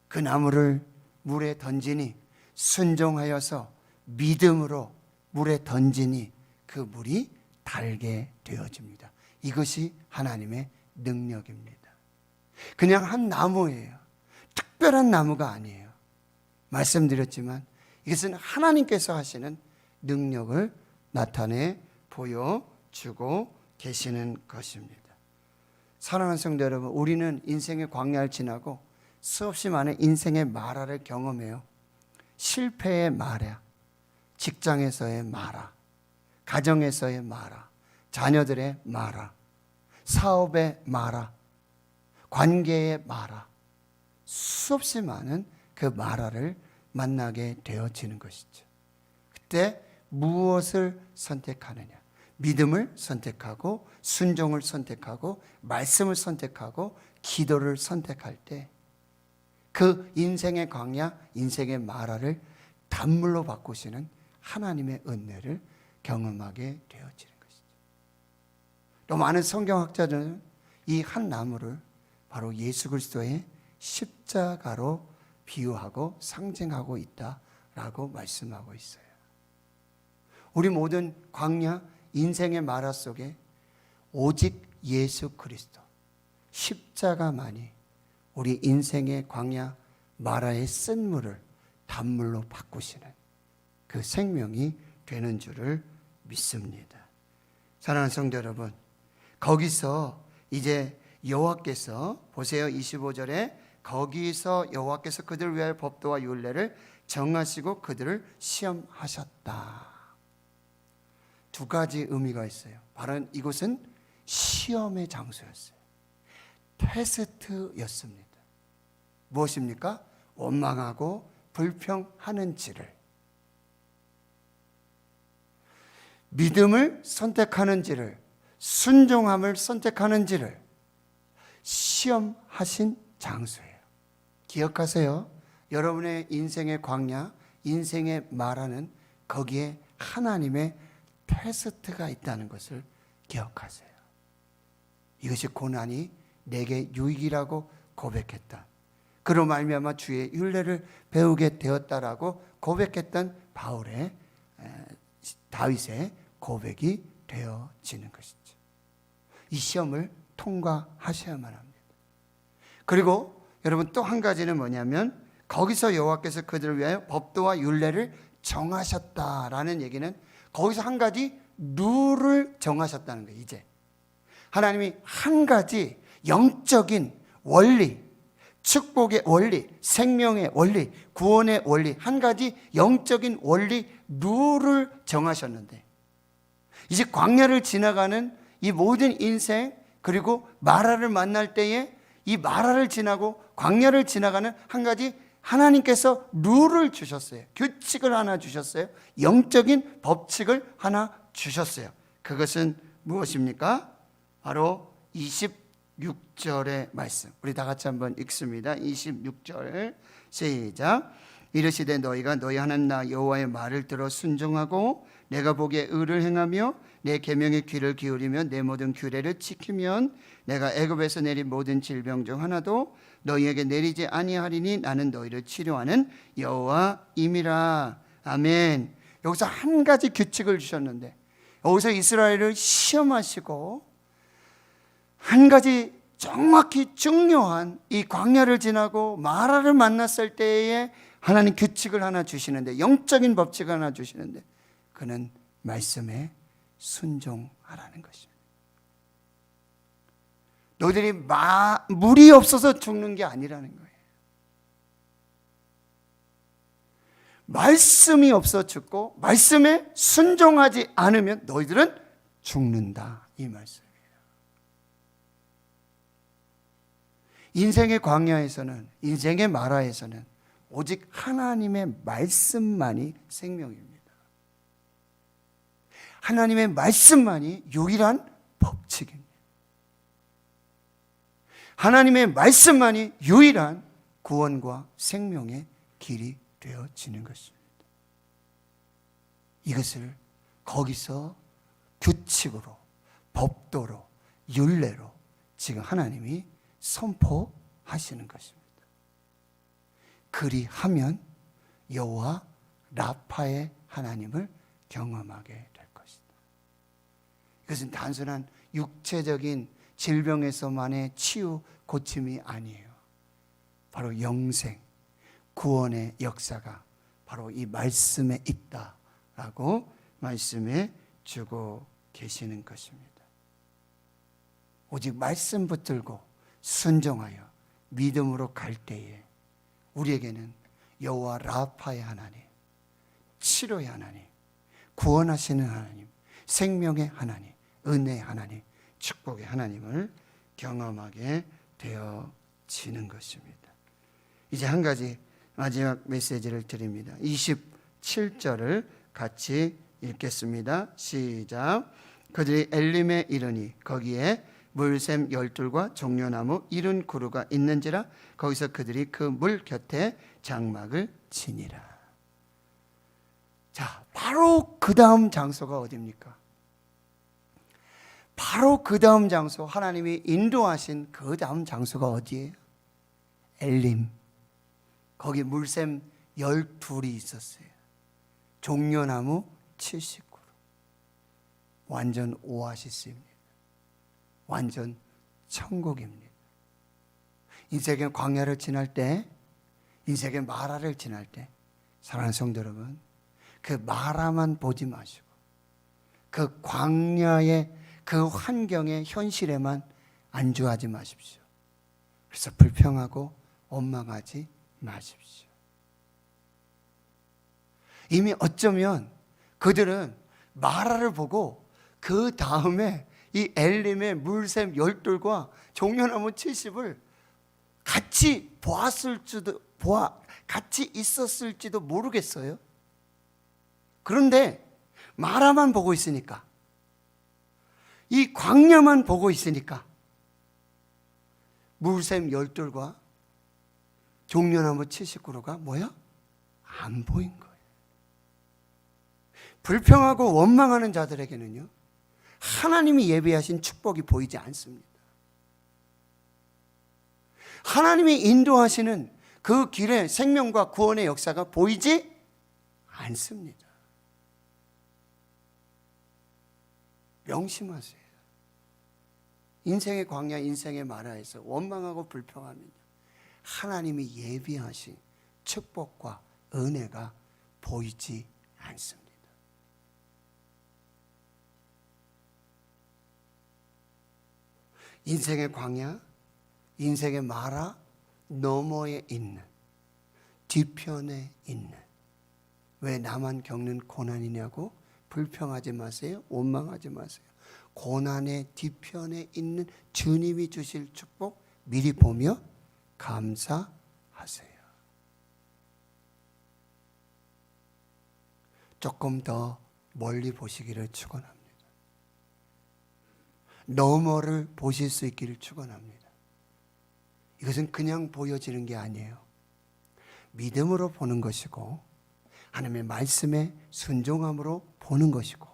그 나무를 물에 던지니, 순종하여서 믿음으로 물에 던지니 그 물이 달게 되어집니다. 이것이 하나님의 능력입니다. 그냥 한 나무예요. 특별한 나무가 아니에요. 말씀드렸지만 이것은 하나님께서 하시는 능력을 나타내 보여주고 계시는 것입니다. 사랑하는 성도 여러분, 우리는 인생의 광야를 지나고 수없이 많은 인생의 마라를 경험해요. 실패의 마라, 직장에서의 마라, 가정에서의 마라, 자녀들의 마라, 사업의 마라, 관계의 마라, 수없이 많은 그 마라를 만나게 되어지는 것이죠. 그때 무엇을 선택하느냐? 믿음을 선택하고 순종을 선택하고 말씀을 선택하고 기도를 선택할 때 그 인생의 광야, 인생의 마라를 단물로 바꾸시는 하나님의 은혜를 경험하게 되어지는 것이죠. 또 많은 성경학자들은 이 한 나무를 바로 예수 그리스도의 십자가로 비유하고 상징하고 있다라고 말씀하고 있어요. 우리 모든 광야, 인생의 마라 속에 오직 예수 그리스도 십자가만이 우리 인생의 광야 마라의 쓴물을 단물로 바꾸시는 그 생명이 되는 줄을 믿습니다. 사랑하는 성도 여러분, 거기서 이제 여호와께서 보세요. 25절에 거기서 여호와께서 그들을 위하여 법도와 율례를 정하시고 그들을 시험하셨다. 두 가지 의미가 있어요. 바로 이곳은 시험의 장소였어요. 테스트였습니다. 무엇입니까? 원망하고 불평하는지를, 믿음을 선택하는지를, 순종함을 선택하는지를 시험하신 장소예요. 기억하세요. 여러분의 인생의 광야, 인생의 마라는 거기에 하나님의 테스트가 있다는 것을 기억하세요. 이것이 고난이 내게 유익이라고 고백했다. 그로 말미암아 주의 율례를 배우게 되었다라고 고백했던 바울의, 다윗의 고백이 되어지는 것이죠. 이 시험을 통과하셔야만 합니다. 그리고 여러분 또 한 가지는 뭐냐면 거기서 여호와께서 그들을 위하여 법도와 율례를 정하셨다라는 얘기는 거기서 한 가지 룰을 정하셨다는 거예요. 이제 하나님이 한 가지 영적인 원리, 축복의 원리, 생명의 원리, 구원의 원리, 한 가지 영적인 원리 룰을 정하셨는데 이제 광야를 지나가는 이 모든 인생, 그리고 마라를 만날 때에 이 마라를 지나고 광야를 지나가는 한 가지 하나님께서 룰을 주셨어요. 규칙을 하나 주셨어요. 영적인 법칙을 하나 주셨어요. 그것은 무엇입니까? 바로 26절의 말씀. 우리 다 같이 한번 읽습니다. 26절 시작. 이르시되 너희가 너희 하나님 나 여호와의 말을 들어 순종하고 내가 보기에 의를 행하며 내 계명의 귀를 기울이며 내 모든 규례를 지키면 내가 애굽에서 내린 모든 질병 중 하나도 너희에게 내리지 아니하리니 나는 너희를 치료하는 여호와임이라. 아멘. 여기서 한 가지 규칙을 주셨는데, 여기서 이스라엘을 시험하시고 한 가지 정확히 중요한 이 광야를 지나고 마라를 만났을 때에 하나님 규칙을 하나 주시는데, 영적인 법칙을 하나 주시는데, 그는 말씀에 순종하라는 것입니다. 너희들이 물이 없어서 죽는 게 아니라는 거예요. 말씀이 없어 죽고 말씀에 순종하지 않으면 너희들은 죽는다, 이 말씀이에요. 인생의 광야에서는, 인생의 마라에서는 오직 하나님의 말씀만이 생명입니다. 하나님의 말씀만이 유일한 법칙입니다. 하나님의 말씀만이 유일한 구원과 생명의 길이 되어지는 것입니다. 이것을 거기서 규칙으로, 법도로, 율례로 지금 하나님이 선포하시는 것입니다. 그리하면 여호와 라파의 하나님을 경험하게 될 것이다. 이것은 단순한 육체적인 질병에서만의 치유, 고침이 아니에요. 바로 영생, 구원의 역사가 바로 이 말씀에 있다라고 말씀해 주고 계시는 것입니다. 오직 말씀 붙들고 순종하여 믿음으로 갈 때에 우리에게는 여호와 라파의 하나님, 치료의 하나님, 구원하시는 하나님, 생명의 하나님, 은혜의 하나님, 축복의 하나님을 경험하게 되어지는 것입니다. 이제 한 가지 마지막 메시지를 드립니다. 27절을 같이 읽겠습니다. 시작. 그들이 엘림에 이르니 거기에 물샘 12과 종려나무 70그루가 있는지라 거기서 그들이 그 물 곁에 장막을 치니라. 자, 바로 그 다음 장소가 어디입니까? 바로 그 다음 장소, 하나님이 인도하신 그 다음 장소가 어디예요? 엘림. 거기 물샘 12이 있었어요. 종려나무 70그루. 완전 오아시스입니다. 완전 천국입니다. 인생의 광야를 지날 때, 인생의 마라를 지날 때, 사랑하는 성도 여러분, 그 마라만 보지 마시고 그 광야의 그 환경의 현실에만 안주하지 마십시오. 그래서 불평하고 원망하지 마십시오. 이미 어쩌면 그들은 마라를 보고 그 다음에 이 엘림의 물샘 12과 종려나무 70을 같이 같이 있었을지도 모르겠어요. 그런데 마라만 보고 있으니까, 이 광야만 보고 있으니까 물샘 12과 종려나무 70그루가 뭐야? 안 보인 거예요. 불평하고 원망하는 자들에게는요, 하나님이 예비하신 축복이 보이지 않습니다. 하나님이 인도하시는 그 길의 생명과 구원의 역사가 보이지 않습니다. 명심하세요. 인생의 광야, 인생의 마라에서 원망하고 불평하면 하나님이 예비하신 축복과 은혜가 보이지 않습니다. 인생의 광야, 인생의 마라 너머에 있는, 뒤편에 있는, 왜 나만 겪는 고난이냐고 불평하지 마세요. 원망하지 마세요. 고난의 뒤편에 있는 주님이 주실 축복 미리 보며 감사하세요. 조금 더 멀리 보시기를 축원합니다. 너머를 보실 수 있기를 축원합니다. 이것은 그냥 보여지는 게 아니에요. 믿음으로 보는 것이고 하나님의 말씀에 순종함으로 보는 것이고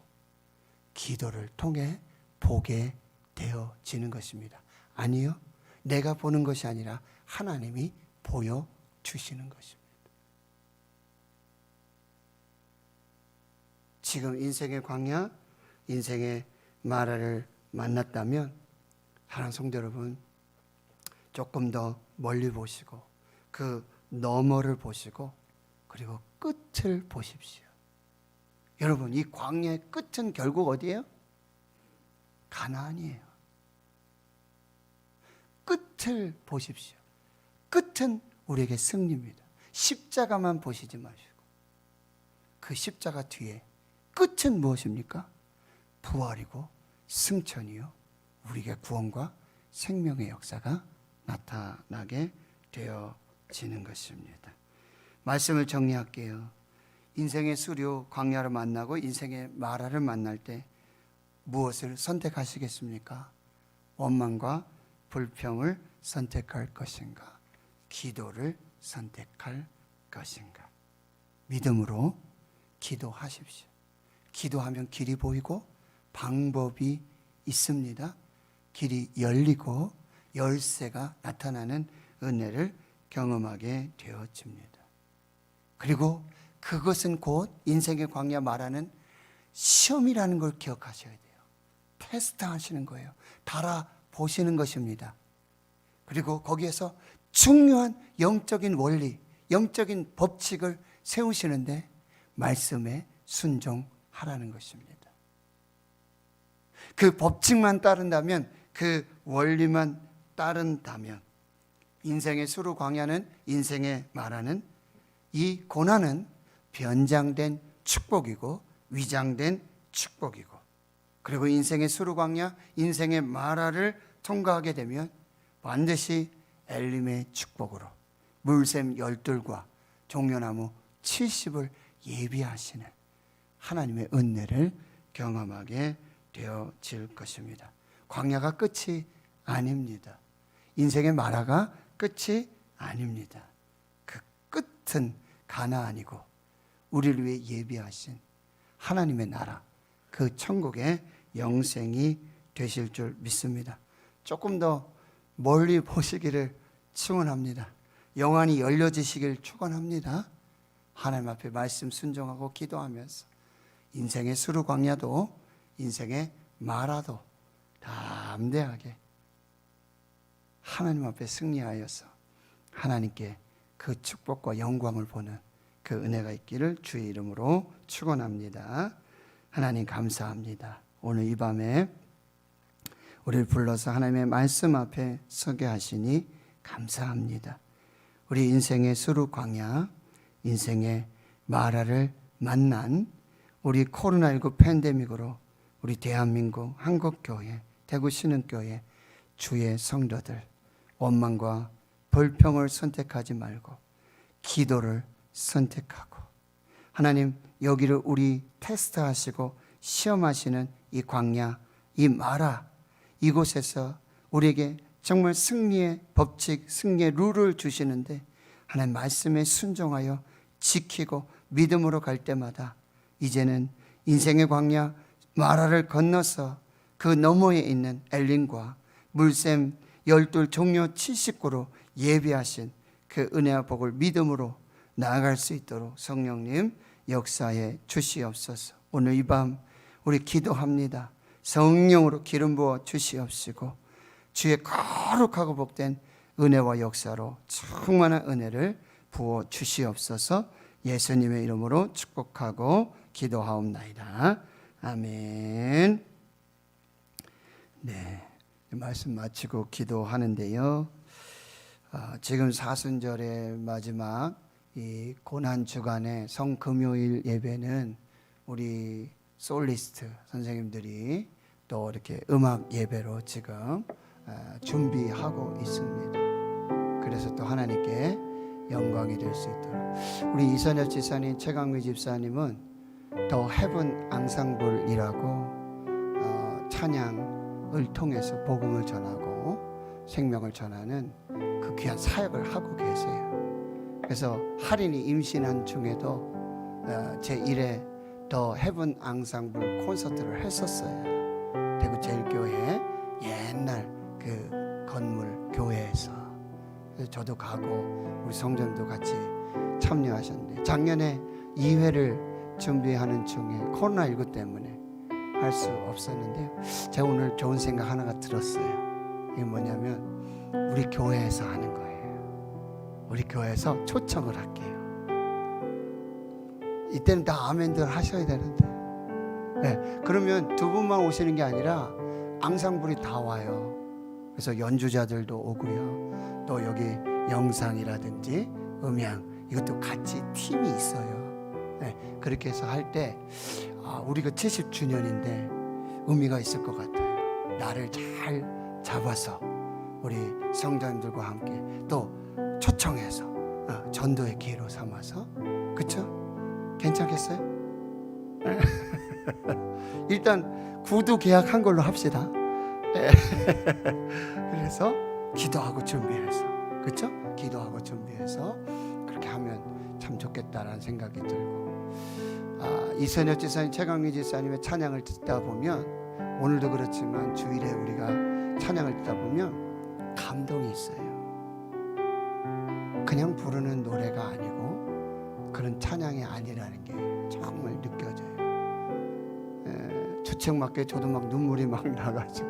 기도를 통해 보게 되어지는 것입니다. 아니요. 내가 보는 것이 아니라 하나님이 보여주시는 것입니다. 지금 인생의 광야, 인생의 마라를 만났다면 사랑하는 성도 여러분, 조금 더 멀리 보시고 그 너머를 보시고 그리고 끝을 보십시오. 여러분, 이 광야의 끝은 결국 어디예요? 가나안이에요. 끝을 보십시오. 끝은 우리에게 승리입니다. 십자가만 보시지 마시고 그 십자가 뒤에 끝은 무엇입니까? 부활이고 승천이요, 우리에게 구원과 생명의 역사가 나타나게 되어지는 것입니다. 말씀을 정리할게요. 인생의 수료 광야를 만나고 인생의 마라를 만날 때 무엇을 선택하시겠습니까? 원망과 불평을 선택할 것인가? 기도를 선택할 것인가? 믿음으로 기도하십시오. 기도하면 길이 보이고 방법이 있습니다. 길이 열리고 열쇠가 나타나는 은혜를 경험하게 되어집니다. 그리고 그것은 곧 인생의 광야 말하는 시험이라는 걸 기억하셔야 돼요. 테스트 하시는 거예요. 달아보시는 것입니다. 그리고 거기에서 중요한 영적인 원리, 영적인 법칙을 세우시는데 말씀에 순종하라는 것입니다. 그 법칙만 따른다면, 그 원리만 따른다면 인생의 수루 광야는, 인생의 말하는 이 고난은 변장된 축복이고 위장된 축복이고, 그리고 인생의 수루 광야, 인생의 마라를 통과하게 되면 반드시 엘림의 축복으로 물샘 12과 종려나무 70을 예비하시는 하나님의 은혜를 경험하게 되어질 것입니다. 광야가 끝이 아닙니다. 인생의 마라가 끝이 아닙니다. 그 끝은 가나안이고 우리를 위해 예비하신 하나님의 나라, 그 천국의 영생이 되실 줄 믿습니다. 조금 더 멀리 보시기를 축원합니다. 영안이 열려지시길 축원합니다. 하나님 앞에 말씀 순종하고 기도하면서 인생의 수루 광야도 인생의 마라도 담대하게 하나님 앞에 승리하여서 하나님께 그 축복과 영광을 보는 그 은혜가 있기를 주의 이름으로 축원합니다. 하나님 감사합니다. 오늘 이 밤에 우리를 불러서 하나님의 말씀 앞에 서게 하시니 감사합니다. 우리 인생의 수루 광야, 인생의 마라를 만난 우리 코로나19 팬데믹으로 우리 대한민국 한국교회, 대구 신흥교회 주의 성도들, 원망과 불평을 선택하지 말고 기도를 선택하고, 하나님 여기를 우리 테스트하시고 시험하시는 이 광야, 이 마라, 이곳에서 우리에게 정말 승리의 법칙, 승리의 룰을 주시는데 하나님 말씀에 순종하여 지키고 믿음으로 갈 때마다 이제는 인생의 광야 마라를 건너서 그 너머에 있는 엘림과 물샘 12 종려 70구로 예비하신 그 은혜와 복을 믿음으로 나아갈 수 있도록 성령님 역사에 주시옵소서. 오늘 이 밤 우리 기도합니다. 성령으로 기름 부어 주시옵시고 주의 거룩하고 복된 은혜와 역사로 충만한 은혜를 부어 주시옵소서. 예수님의 이름으로 축복하고 기도하옵나이다. 아멘. 네, 말씀 마치고 기도하는데요. 지금 사순절의 마지막 이 고난 주간의 성금요일 예배는 우리 솔리스트 선생님들이 또 이렇게 음악 예배로 지금 준비하고 있습니다. 그래서 또 하나님께 영광이 될 수 있도록 우리 이선엽 집사님, 최강미 집사님은 더 헤븐 앙상블이라고 찬양을 통해서 복음을 전하고 생명을 전하는 그 귀한 사역을 하고 계세요. 그래서 할인이 임신한 중에도 제1회 더 헤븐 앙상블 콘서트를 했었어요. 대구 제일교회 옛날 그 건물 교회에서. 그래서 저도 가고 우리 성전도 같이 참여하셨는데 작년에 2회를 준비하는 중에 코로나19 때문에 할 수 없었는데요. 제가 오늘 좋은 생각 하나가 들었어요. 이게 뭐냐면 우리 교회에서 하는 거예요. 우리 교회에서 초청을 할게요. 이때는 다 아멘들 하셔야 되는데 네, 그러면 두 분만 오시는 게 아니라 앙상블이 다 와요. 그래서 연주자들도 오고요. 또 여기 영상이라든지 음향 이것도 같이 팀이 있어요. 네, 그렇게 해서 할 때 우리가 70주년인데 의미가 있을 것 같아요. 나를 잘 잡아서 우리 성도님들과 함께 또 초청해서 전도의 기회로 삼아서 그렇죠? 괜찮겠어요? 일단 구두 계약한 걸로 합시다. 그래서 기도하고 준비해서 그렇죠? 기도하고 준비해서 그렇게 하면 참 좋겠다라는 생각이 들고 이선엽 지사님, 최강미 지사님의 찬양을 듣다 보면 오늘도 그렇지만 주일에 우리가 찬양을 듣다 보면 감동이 있어요. 그냥 부르는 노래가 아니고 그런 찬양이 아니라는 게 정말 느껴져요. 주책 맞게 저도 막 눈물이 막 나가지고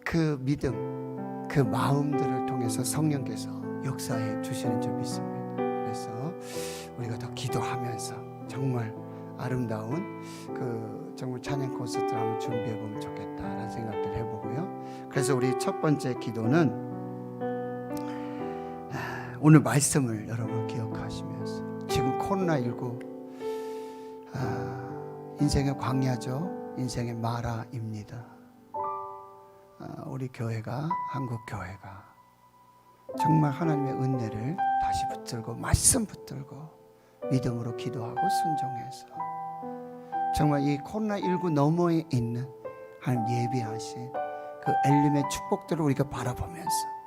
그 믿음, 그 마음들을 통해서 성령께서 역사해 주시는 줄 믿습니다. 그래서 우리가 더 기도하면서 정말 아름다운 그 정말 찬양 콘서트를 한번 준비해 보면 좋겠다라는 생각들 해보고요. 그래서 우리 첫 번째 기도는 오늘 말씀을 여러분 기억하시면서 지금 코로나19 인생의 광야죠. 인생의 마라입니다. 우리 교회가 한국 교회가 정말 하나님의 은혜를 다시 붙들고 말씀 붙들고 믿음으로 기도하고 순종해서 정말 이 코로나19 너머에 있는 하나님 예비하신 그 엘림의 축복들을 우리가 바라보면서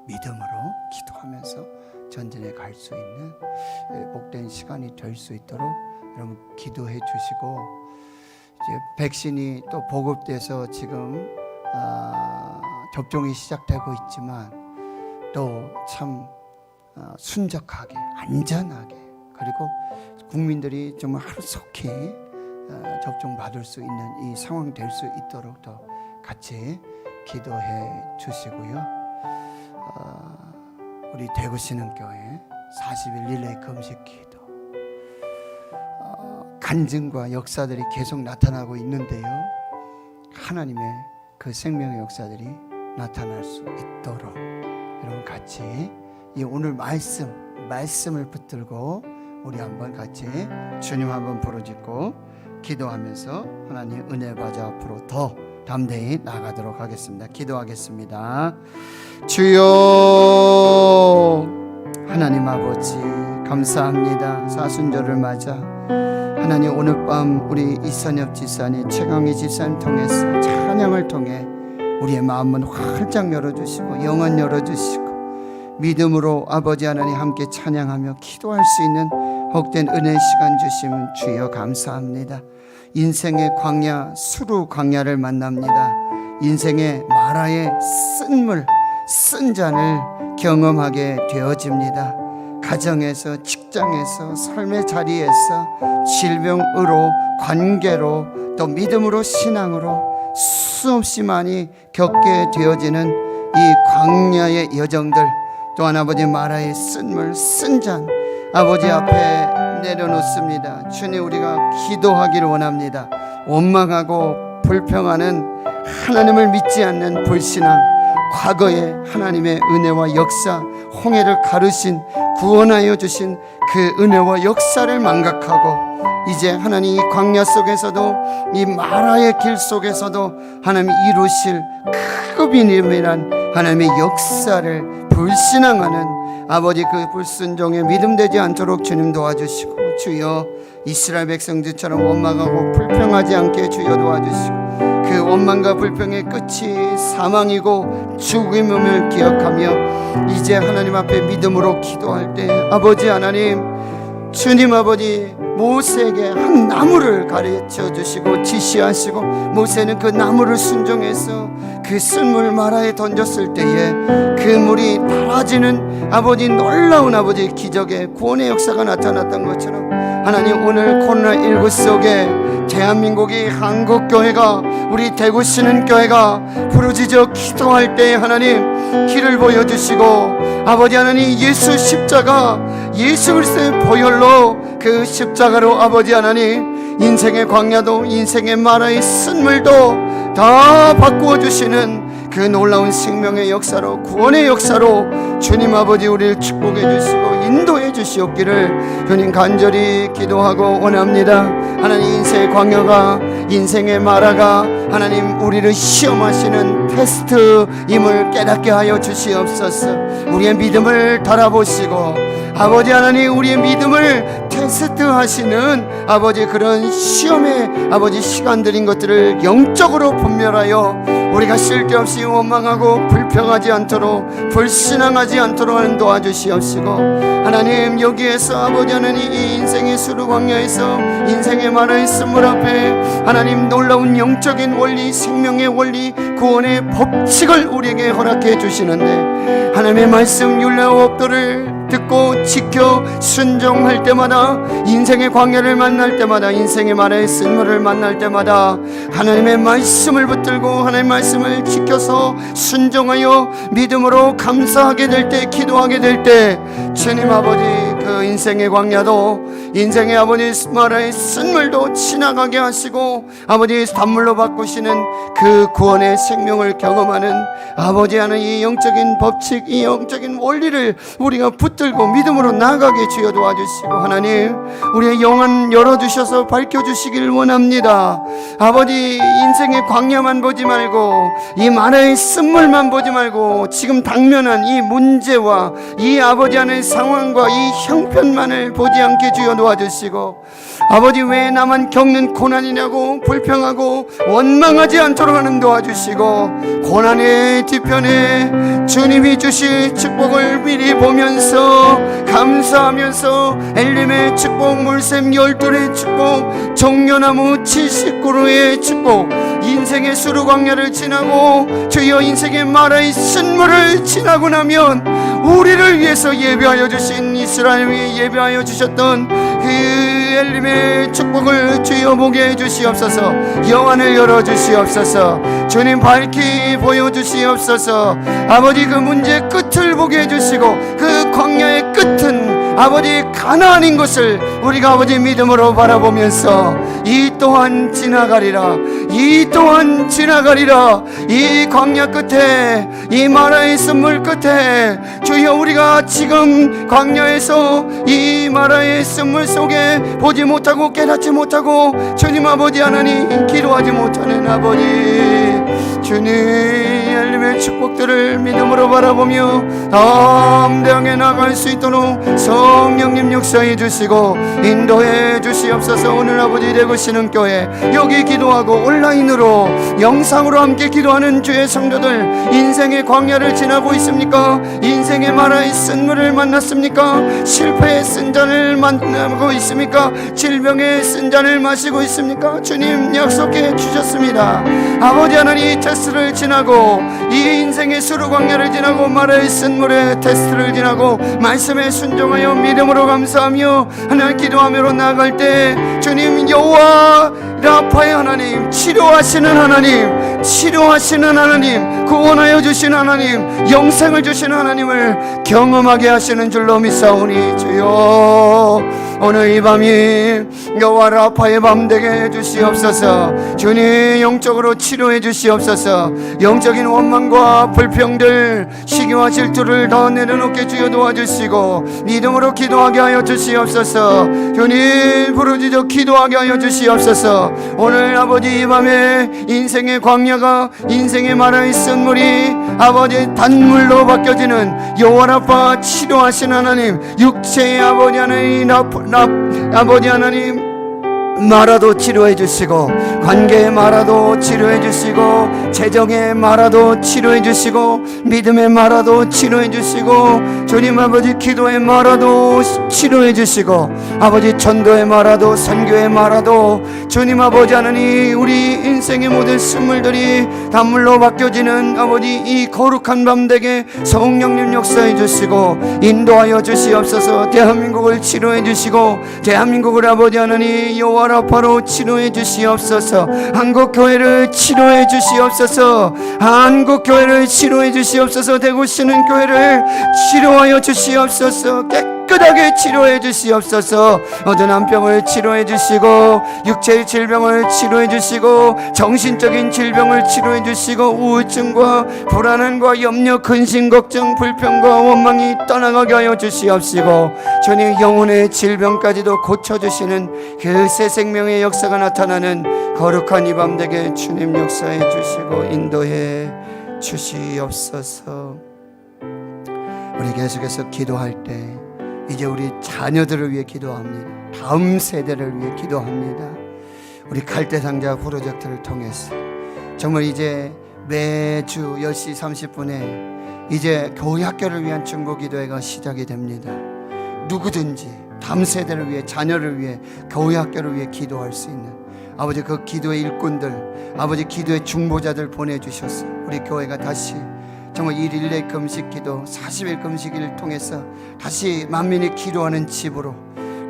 믿음으로 기도하면서 전진해 갈 수 있는 복된 시간이 될 수 있도록 여러분 기도해 주시고 이제 백신이 또 보급돼서 지금 접종이 시작되고 있지만 또 참 순적하게 안전하게 그리고 국민들이 정말 하루속히 접종 받을 수 있는 이 상황 될 수 있도록 더 같이 기도해 주시고요. 우리 대구 신흥교회 40일 릴레이 금식 기도 간증과 역사들이 계속 나타나고 있는데요. 하나님의 그 생명의 역사들이 나타날 수 있도록 여러분 같이 이 오늘 말씀을 붙들고 우리 한번 같이 주님 한번 부르짖고 기도하면서 하나님 은혜 바자 앞으로 더 담대히 나가도록 하겠습니다. 기도하겠습니다. 주여 하나님 아버지 감사합니다. 사순절을 맞아 하나님 오늘 밤 우리 이선엽 지사님, 최강희 지사님 통해서 찬양을 통해 우리의 마음은 활짝 열어주시고 영혼 열어주시고 믿음으로 아버지 하나님 함께 찬양하며 기도할 수 있는 복된 은혜 시간 주시면 주여 감사합니다. 인생의 광야 수루 광야를 만납니다. 인생의 마라의 쓴물 쓴 잔을 경험하게 되어집니다. 가정에서 직장에서 삶의 자리에서 질병으로 관계로 또 믿음으로 신앙으로 수없이 많이 겪게 되어지는 이 광야의 여정들 또한 아버지 마라의 쓴물 쓴 잔 아버지 앞에 내려놓습니다. 주님 우리가 기도하기를 원합니다. 원망하고 불평하는 하나님을 믿지 않는 불신앙 과거의 하나님의 은혜와 역사 홍해를 가르신 구원하여 주신 그 은혜와 역사를 망각하고 이제 하나님 이 광야 속에서도 이 마라의 길 속에서도 하나님 이루실 크고 비밀한 하나님의 역사를 불신앙하는 아버지 그 불순종에 믿음되지 않도록 주님 도와주시고 주여 이스라엘 백성들처럼 원망하고 불평하지 않게 주여 도와주시고 그 원망과 불평의 끝이 사망이고 죽음임을 기억하며 이제 하나님 앞에 믿음으로 기도할 때 아버지 하나님 주님 아버지 모세에게 한 나무를 가르쳐 주시고 지시하시고 모세는 그 나무를 순종해서 그 쓴물 마라에 던졌을 때에 그 물이 달아지는 아버지 놀라운 아버지 기적의 구원의 역사가 나타났던 것처럼 하나님 오늘 코로나19 속에 대한민국이 한국교회가 우리 대구 신은교회가 부르짖어 기도할 때 하나님 길을 보여주시고 아버지 하나님 예수 십자가 예수 그리스도의 보혈로 그 십자가로 아버지 하나님 인생의 광야도 인생의 마라의 쓴물도 다 바꾸어 주시는 그 놀라운 생명의 역사로 구원의 역사로 주님 아버지 우리를 축복해 주시고 인도해 주시옵기를 주님 간절히 기도하고 원합니다. 하나님 인생의 광야가 인생의 마라가 하나님 우리를 시험하시는 테스트임을 깨닫게 하여 주시옵소서. 우리의 믿음을 달아보시고 아버지 하나님 우리의 믿음을 테스트하시는 아버지 그런 시험의 아버지 시간들인 것들을 영적으로 분별하여 우리가 쓸데없이 원망하고 불평하지 않도록 불신앙하지 않도록 하는 도와주시옵시고 하나님 여기에서 아버지 하나님 이 인생의 수루 광야에서 인생의 마라의 쓴물 앞에 하나님 놀라운 영적인 원리 생명의 원리 구원의 법칙을 우리에게 허락해 주시는데 하나님의 말씀 율례와 법도를 듣고 지켜 순종할 때마다 인생의 광야를 만날 때마다 인생의 마라의 쓴물을 만날 때마다 하나님의 말씀을 붙들고 하나님의 말씀을 지켜서 순종하여 믿음으로 감사하게 될 때 기도하게 될 때 주님 아버지 그 인생의 광야도 인생의 아버지 마라의 쓴물도 지나가게 하시고 아버지 단물로 바꾸시는 그 구원의 생명을 경험하는 아버지 하는 이 영적인 법칙 이 영적인 원리를 우리가 붙들고 믿음으로 나아가게 주여 도와주시고 하나님 우리의 영혼 열어주셔서 밝혀주시길 원합니다. 아버지 인생의 광야만 보지 말고 이 마라의 쓴물만 보지 말고 지금 당면한 이 문제와 이 아버지 하는 상황과 이 형편만을 보지 않게 주여 도와주시고 아버지 왜 나만 겪는 고난이냐고 불평하고 원망하지 않도록 하는 도와주시고 고난의 뒤편에 주님이 주실 축복을 미리 보면서 감사하면서 엘림의 축복 물샘 12의 축복 종려나무 70그루의 축복 인생의 수루 광야를 지나고 주여 인생의 마라의 쓴물을 지나고 나면 우리를 위해서 예배하여 주신 이스라엘 위에 예배하여 주셨던 그 엘림의 축복을 주여 보게 해주시옵소서. 영안을 열어주시옵소서. 주님 밝히 보여주시옵소서. 아버지 그 문제의 끝을 보게 해주시고 그 광야의 끝은 아버지 가나안인 것을 우리가 아버지 믿음으로 바라보면서 이 또한 지나가리라 이 또한 지나가리라 이 광야 끝에 이 마라의 쓴물 끝에 주여 우리가 지금 광야에서 이 마라의 쓴물 속에 보지 못하고 깨닫지 못하고 주님 아버지 하나님 기도하지 못하는 아버지 주님 엘림의 축복들을 믿음으로 바라보며 담대하게 나갈 수 있도록 성령님 역사해 주시고 인도해 주시옵소서. 오늘 아버지 대구 신흥교회 여기 기도하고 온라인으로 영상으로 함께 기도하는 주의 성도들 인생의 광야를 지나고 있습니까? 인생의 마라의 쓴물을 만났습니까? 실패의 쓴 잔을 만나고 있습니까? 질병의 쓴 잔을 마시고 있습니까? 주님 약속해 주셨습니다. 아버지 하나님 테스트를 지나고 이 인생의 수루 광야를 지나고 마라의 쓴물의 테스트를 지나고 말씀에 순종하여 믿음으로 감사하며 하나님 기도하며 나아갈 때 주님 여호와 라파의 하나님 치료하시는 하나님 치료하시는 하나님 구원하여 주신 하나님, 영생을 주신 하나님을 경험하게 하시는 줄로 믿사오니 주여 오늘 이 밤이 여호와 라파의 밤 되게 해주시옵소서. 주님 영적으로 치료해 주시옵소서. 영적인 원망과 불평들, 시기와 질투를 다 내려놓게 주여 도와주시고 믿음으로 기도하게 하여 주시옵소서. 주님 부르짖어 기도하게 하여 주시옵소서. 오늘 아버지 이 밤에 인생의 광야가, 인생의 마라의 쓴물이 아버지 단물로 바뀌어지는 여호와 라파 치료하신 하나님, 육체의 아버지 하나님 아버지 하나님 마라도 치료해 주시고, 관계의 마라도 치료해 주시고, 재정의 마라도 치료해 주시고, 믿음의 마라도 치료해 주시고, 주님 아버지 기도의 마라도 치료해 주시고, 아버지 전도의 마라도, 선교의 마라도, 주님 아버지 하나님 우리 인생의 모든 쓴물들이 단물로 바뀌어지는 아버지 이 거룩한 밤 되게 성령님 역사해 주시고 인도하여 주시옵소서. 대한민국을 치료해 주시고, 대한민국을 아버지 하나님 여호와 라파로 치료해 주시옵소서. 한국교회를 치료해 주시옵소서. 한국교회를 치료해 주시옵소서. 대구시는 교회를 치료하여 주시옵소서. 깨끗하게 치료해 주시옵소서. 어두운 병을 치료해 주시고, 육체의 질병을 치료해 주시고, 정신적인 질병을 치료해 주시고, 우울증과 불안함과 염려, 근심, 걱정, 불평과 원망이 떠나가게 하여 주시옵시고, 주님 영혼의 질병까지도 고쳐주시는 그 새 생명의 역사가 나타나는 거룩한 이 밤 되게 주님 역사해 주시고 인도해 주시옵소서. 우리 계속해서 기도할 때 이제 우리 자녀들을 위해 기도합니다. 다음 세대를 위해 기도합니다. 우리 갈대상자 프로젝트를 통해서 정말 이제 매주 10시 30분에 이제 교회 학교를 위한 중보 기도회가 시작이 됩니다. 누구든지 다음 세대를 위해, 자녀를 위해, 교회 학교를 위해 기도할 수 있는 아버지 그 기도의 일꾼들, 아버지 기도의 중보자들 보내주셔서 우리 교회가 다시 정말 이 릴레이 금식 기도 40일 금식일을 통해서 다시 만민이 기도하는 집으로,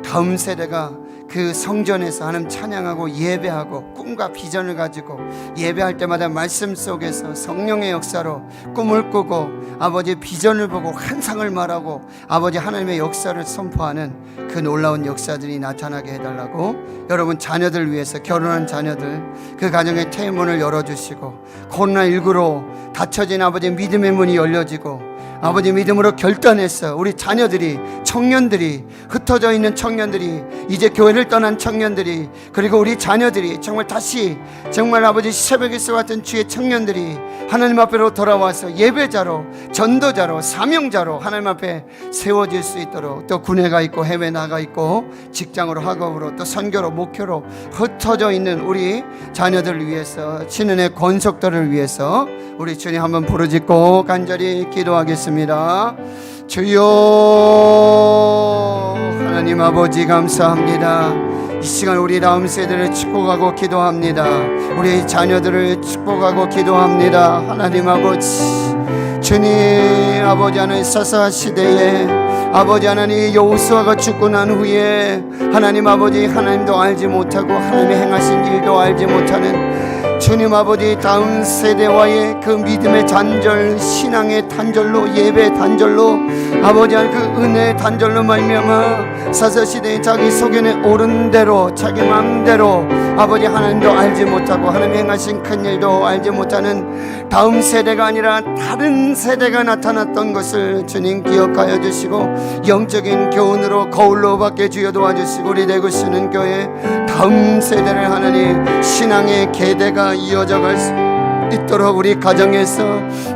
다음 세대가 그 성전에서 하나님 찬양하고 예배하고 꿈과 비전을 가지고 예배할 때마다 말씀 속에서 성령의 역사로 꿈을 꾸고 아버지 비전을 보고 환상을 말하고 아버지 하나님의 역사를 선포하는 그 놀라운 역사들이 나타나게 해달라고, 여러분 자녀들 위해서, 결혼한 자녀들 그 가정의 태문을 열어주시고, 코로나19로 닫혀진 아버지 믿음의 문이 열려지고 아버지 믿음으로 결단해서 우리 자녀들이, 청년들이, 흩어져 있는 청년들이, 이제 교회를 떠난 청년들이, 그리고 우리 자녀들이 정말 다시 정말 아버지 새벽에서 같은 주의 청년들이 하나님 앞으로 돌아와서 예배자로, 전도자로, 사명자로 하나님 앞에 세워질 수 있도록, 또 군에 가 있고 해외 나가 있고 직장으로, 학업으로, 또 선교로, 목표로 흩어져 있는 우리 자녀들을 위해서, 신은의 권속들을 위해서 우리 주님 한번 부르짖고 간절히 기도하겠습니다. 주여 하나님 아버지 감사합니다. 이 시간 우리 다음 세대를 축복하고 기도합니다. 우리 자녀들을 축복하고 기도합니다. 하나님 아버지, 주님 아버지 하나님 사사 시대에 아버지 하나님 여호수아가 죽고 난 후에 하나님 아버지 하나님도 알지 못하고 하나님의 행하신 일도 알지 못하는 주님 아버지 다음 세대와의 그 믿음의 단절, 신앙의 단절로, 예배의 단절로, 아버지 하나님 그 은혜의 단절로 말미암아 사사시대에 자기 소견에 오른 대로 자기 마음대로 아버지 하나님도 알지 못하고 하나님 행하신 큰 일도 알지 못하는 다음 세대가 아니라 다른 세대가 나타났던 것을 주님 기억하여 주시고 영적인 교훈으로 거울로 밖에 주여 도와주시고 우리 대구시는 교회 다음 세대를 하나님 신앙의 계대가 이어져갈 수 있도록 우리 가정에서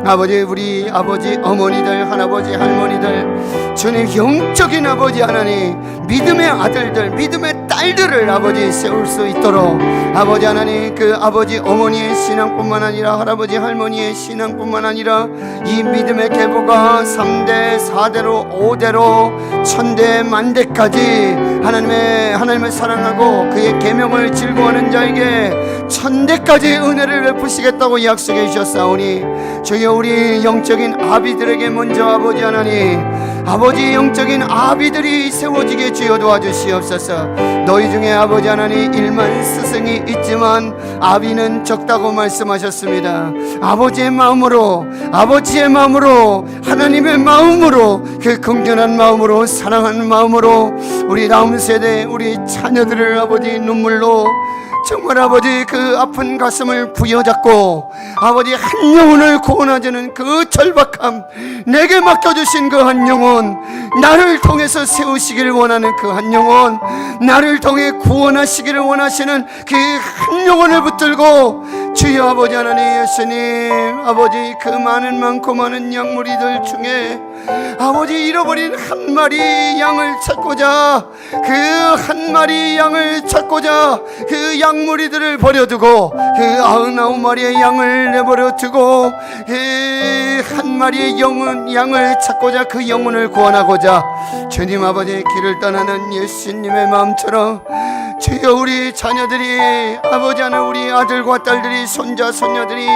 아버지, 우리 아버지 어머니들, 할아버지 할머니들 주님 영적인 아버지 하나님 믿음의 아들들, 믿음의 딸들을 아버지 세울 수 있도록 아버지 하나님 그 아버지 어머니의 신앙뿐만 아니라 할아버지 할머니의 신앙뿐만 아니라 이 믿음의 계보가 3대 4대로 5대로 1000대 만대까지 하나님을 사랑하고 그의 계명을 즐거워하는 자에게 1000대까지 은혜를 베푸시겠다고 약속해 주셨사오니 주여 우리 영적인 아비들에게 먼저 아버지 하나님 아버지 영적인 아비들이 세워지게 주여 도와주시옵소서. 너희 중에 아버지 하나님 1만 스승이 있지만 아비는 적다고 말씀하셨습니다. 아버지의 마음으로 하나님의 마음으로 그 긍정한 마음으로 사랑하는 마음으로 우리 다음 세대 우리 자녀들을 아버지 눈물로 정말 아버지 그 아픈 가슴을 부여잡고 아버지 한 영혼을 구원하자는 그 절박함, 내게 맡겨주신 그 한 영혼, 나를 통해서 세우시기를 원하는 그 한 영혼, 나를 통해 구원하시기를 원하시는 그 한 영혼을 붙들고 주여 아버지 하나님 예수님 아버지 그 많고 많은 양무리들 중에 아버지 잃어버린 한 마리 양을 찾고자 그 한 마리 양을 찾고자 그 양무리들을 버려두고 그 99마리의 양을 내버려 두고 그 한 마리의 양을 찾고자 그 영혼을 구원하고자 주님 아버지 길을 떠나는 예수님의 마음처럼 주여 우리 자녀들이 아버지 하나 우리 아들과 딸들이 손자 손녀들이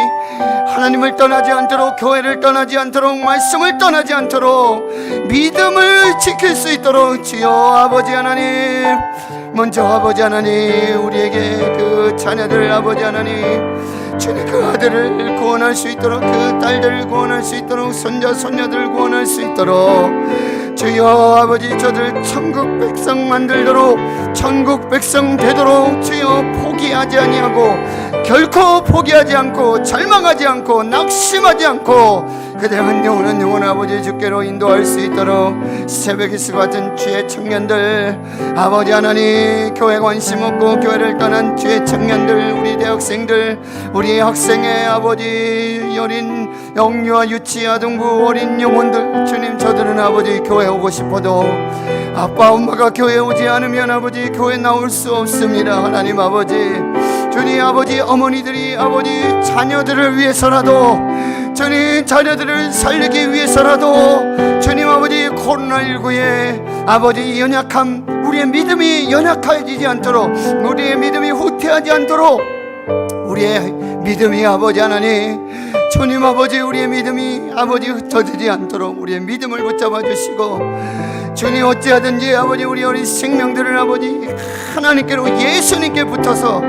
하나님을 떠나지 않도록 교회를 떠나지 않도록 말씀을 떠나지 않도록 믿음을 지킬 수 있도록 주여 아버지 하나님 먼저 아버지 하나님 우리에게 그 자녀들 아버지 하나님 주님 그 아들을 구원할 수 있도록 그 딸들을 구원할 수 있도록 손자 손녀들을 구원할 수 있도록 주여 아버지 저들 천국 백성 만들도록 천국 백성 되도록 주여 포기하지 아니하고 결코 포기하지 않고 절망하지 않고 낙심하지 않고 그대 한 영혼 아버지 주께로 인도할 수 있도록 새벽이스 같은 주의 청년들 아버지 하나님 교회 관심 없고 교회를 떠난 주의 청년들 우리 대학생들 우리 학생의 아버지 어린 영유아 유치 아동부 어린 영혼들 주님 저들은 아버지 교회 오고 싶어도 아빠 엄마가 교회 오지 않으면 아버지 교회 나올 수 없습니다. 하나님 아버지 주님 아버지 어머니들이 아버지 자녀들을 위해서라도 주님 자녀들을 살리기 위해서라도 주님 아버지 코로나19에 아버지 연약함 우리의 믿음이 연약해지지 않도록 우리의 믿음이 후퇴하지 않도록 우리의 믿음이 아버지 하나님 주님 아버지 우리의 믿음이 아버지 흩어지지 않도록 우리의 믿음을 붙잡아 주시고 주님 어찌하든지 아버지 우리 어린 생명들을 아버지 하나님께로 예수님께 붙어서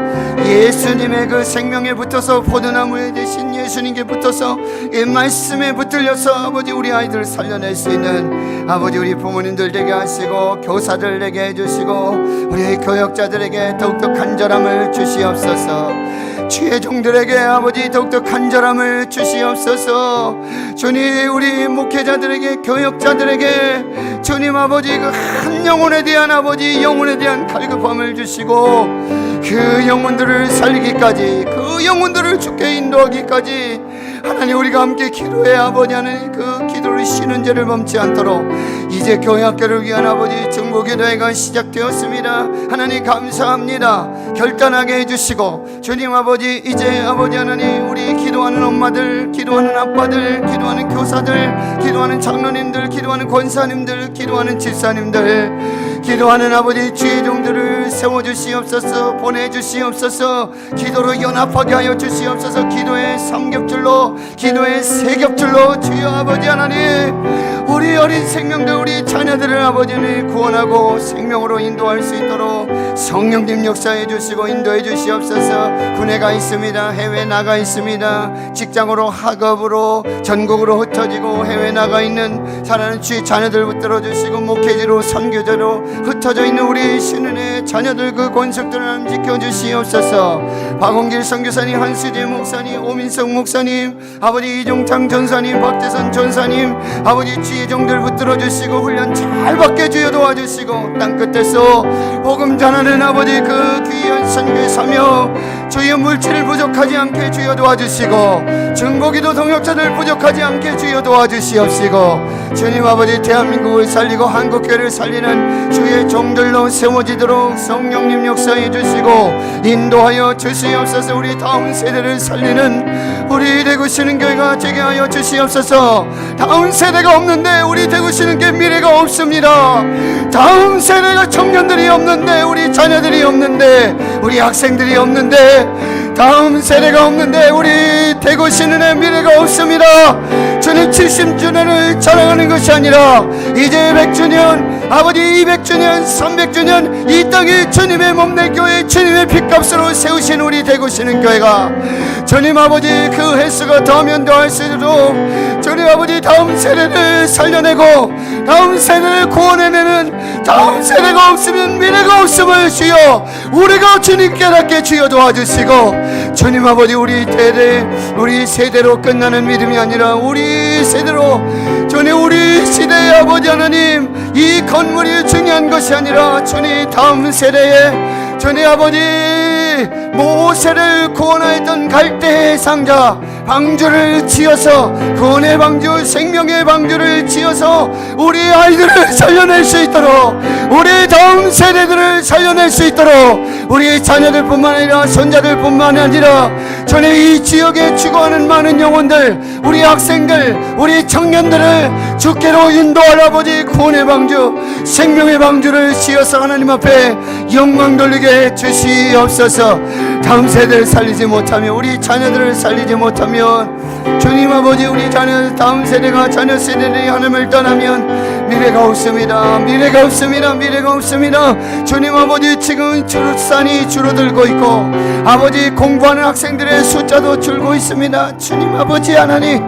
예수님의 그 생명에 붙어서 포도나무에 대신 예수님께 붙어서 이 말씀에 붙들려서 아버지 우리 아이들을 살려낼 수 있는 아버지 우리 부모님들 되게 하시고 교사들 되게 해주시고 우리 교역자들에게 더욱더 간절함을 주시옵소서. 주의 종들에게 아버지 더욱더 간절함을 주시옵소서. 주님 우리 목회자들에게 교역자들에게 주님 아버지 그 한 영혼에 대한 아버지 영혼에 대한 갈급함을 주시고 그 영혼들을 살리기까지 그 영혼들을 주께 인도하기까지 하나님 우리가 함께 기도해 아버지 하나님 그 기도를 쉬는 죄를 범치 않도록 이제 교회 학교를 위한 아버지 중보기도회가 시작되었습니다. 하나님 감사합니다. 결단하게 해주시고 주님 아버지 이제 아버지 하나님 우리 기도하는 엄마들 기도하는 아빠들 기도하는 교사들 기도하는 장로님들 기도하는 권사님들 기도하는 집사님들 기도하는 아버지 주의 종들을 세워주시옵소서. 보내주시옵소서. 기도로 연합하게 하여 주시옵소서. 기도의 삼겹줄로 기도의 세겹줄로 주여 아버지 하나님 우리 어린 생명들 우리 자녀들을 아버지는 구원하고 생명으로 인도할 수 있도록 성령님 역사해 주시고 인도해 주시옵소서. 군에 가 있습니다. 해외 나가 있습니다. 직장으로 학업으로 전국으로 흩어지고 해외 나가 있는 사랑하는 주의 자녀들 붙들어 주시고 목회지로 선교제로 흩어져 있는 우리 신은의 자녀들 그 권속들을 지켜 주시옵소서. 박원길 선교사님 한수재 목사님 오민석 목사님 아버지 이종창 전사님 박재선 전사님 아버지 주의 종들 붙들어 주시고 훈련 잘 받게 주여 도와주시고 땅끝에서 복음 전하는 아버지 그 귀한 선교의 사명 주여 물질을 부족하지 않게 주여 도와주시고 중보기도 동역자들 부족하지 않게 주여 도와주시옵시고 주님 아버지 대한민국을 살리고 한국교회를 살리는 주의 종들로 세워지도록 성령님 역사해 주시고 인도하여 주시옵소서. 우리 다음 세대를 살리는 우리 대구시는 교회가 되게 하여 주시옵소서. 다음 세대가 없는데 우리 대구시는 교회 미래가 없습니다. 다음 세대가 청년들이 없는데 우리 자녀들이 없는데 우리 학생들이 없는데 다음 세대가 없는데 우리 대구시는 애 미래가 없습니다. 주님 70주년을 자랑하는 것이 아니라 이제 100주년, 아버지 200주년, 300주년 이 땅에 주님의 몸내 교회, 주님의 핏값으로 세우신 우리 대구시는 교회가 주님 아버지 그 횟수가 더하면 더할수록 주님 아버지 다음 세대를 살려내고 다음 세대를 구원해내는, 다음 세대가 없으면 미래가 없음을 주여 우리가 주님 깨닫게 주여 도와주시고, 주님 아버지 우리 세대로 끝나는 믿음이 아니라 우리 세대로 주님 우리 시대의 아버지 하나님, 이 건물이 중요한 것이 아니라 주님 다음 세대에 주님 아버지 모세를 구원하였던 갈대의 상자 방주를 지어서, 구원의 방주, 생명의 방주를 지어서 우리 아이들을 살려낼 수 있도록, 우리 다음 세대들을 살려낼 수 있도록, 우리 자녀들뿐만 아니라 손자들뿐만 아니라 전에 이 지역에 죽어가는 많은 영혼들, 우리 학생들, 우리 청년들을 주께로 인도할 아버지 구원의 방주, 생명의 방주를 지어서 하나님 앞에 영광 돌리게 주시옵소서. 다음 세대를 살리지 못하면, 우리 자녀들을 살리지 못하면 주님 아버지 우리 자녀, 다음 세대가 자녀 세대들이 하나님을 떠나면 미래가 없습니다. 미래가 없습니다. 미래가 없습니다. 주님 아버지 지금 출산이 줄어들고 있고 아버지 공부하는 학생들의 숫자도 줄고 있습니다. 주님 아버지 하나님,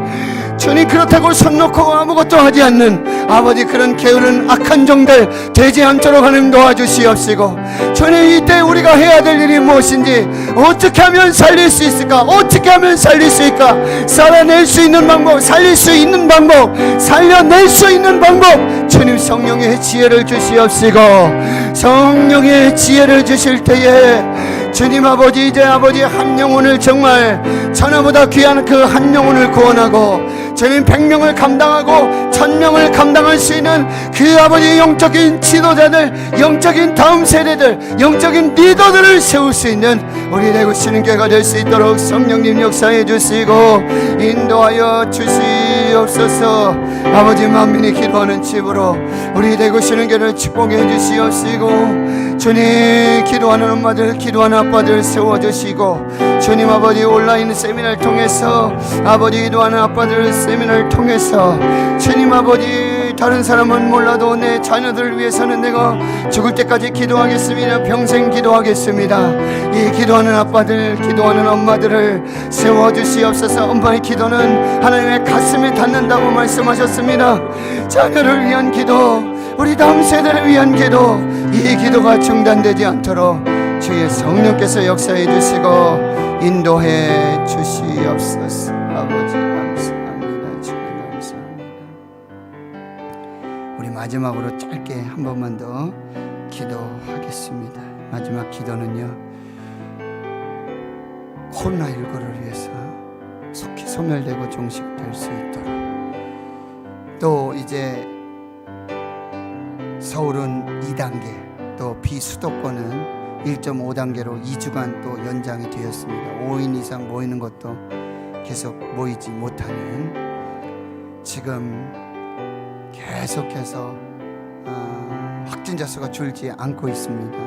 주님 그렇다고 손 놓고 아무것도 하지 않는 아버지 그런 게으른 악한 종들 되지 않도록 하나님 도와주시옵시고, 주님 이때 우리가 해야 될 일이 무엇인지, 어떻게 하면 살릴 수 있을까, 어떻게 하면 살릴 수 있을까, 살아낼 수 있는 방법, 살릴 수 있는 방법, 살려낼 수 있는 방법, 주님 성령의 지혜를 주시옵시고, 성령의 지혜를 주실 때에 주님 아버지 이제 아버지 한 영혼을 정말 천하보다 귀한 그 한 영혼을 구원하고 주님 100명을 감당하고 1000명을 감당할 수 있는 그 아버지 영적인 지도자들, 영적인 다음 세대들, 영적인 리더들을 세울 수 있는 우리 대구시는 교회가 될 수 있도록 성령님 역사해 주시고 인도하여 주시옵소서. 아버지 만민이 기도하는 집으로 우리 대구시는 교회를 축복해 주시옵시고, 주님 기도하는 엄마들, 기도하는 아빠들 세워주시고, 주님 아버지 온라인 세미나를 통해서 아버지 기도하는 아빠들 세미나를 통해서 주님 아버지 다른 사람은 몰라도 내 자녀들을 위해서는 내가 죽을 때까지 기도하겠습니다. 평생 기도하겠습니다. 이 기도하는 아빠들, 기도하는 엄마들을 세워주시옵소서. 엄마의 기도는 하나님의 가슴에 닿는다고 말씀하셨습니다. 자녀를 위한 기도, 우리 다음 세대를 위한 기도, 이 기도가 중단되지 않도록 주의 성령께서 역사해 주시고 인도해 주시옵소서. 아버지 감사합니다. 주님 감사합니다. 우리 마지막으로 짧게 한 번만 더 기도하겠습니다. 마지막 기도는요, 코로나19를 위해서 속히 소멸되고 종식될 수 있도록, 또 이제 서울은 2단계, 또 비수도권은 1.5단계로 2주간 또 연장이 되었습니다. 5인 이상 모이는 것도 계속 모이지 못하는, 지금 계속해서 확진자 수가 줄지 않고 있습니다.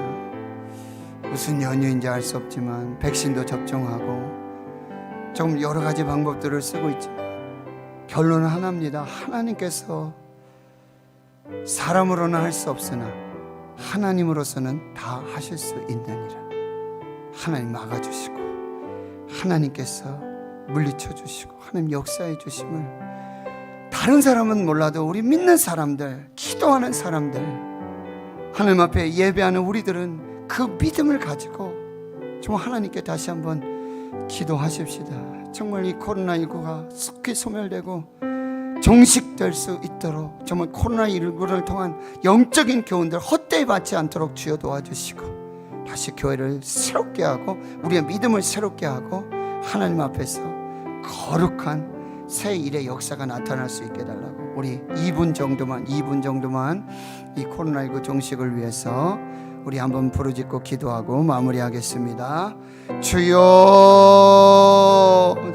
무슨 연유인지 알 수 없지만 백신도 접종하고 좀 여러 가지 방법들을 쓰고 있지만 결론은 하나입니다. 하나님께서 사람으로는 할 수 없으나 하나님으로서는 다 하실 수 있느니라. 하나님 막아주시고 하나님께서 물리쳐 주시고 하나님 역사해 주심을, 다른 사람은 몰라도 우리 믿는 사람들, 기도하는 사람들, 하나님 앞에 예배하는 우리들은 그 믿음을 가지고 좀 하나님께 다시 한번 기도하십시다. 정말 이 코로나19가 속히 소멸되고 종식될 수 있도록 정말 코로나19를 통한 영적인 교훈들 헛되이 받지 않도록 주여 도와주시고, 다시 교회를 새롭게 하고 우리의 믿음을 새롭게 하고 하나님 앞에서 거룩한 새 일의 역사가 나타날 수 있게 달라고, 우리 2분 정도만 이 코로나19 종식을 위해서 우리 한번 부르짖고 기도하고 마무리하겠습니다. 주여,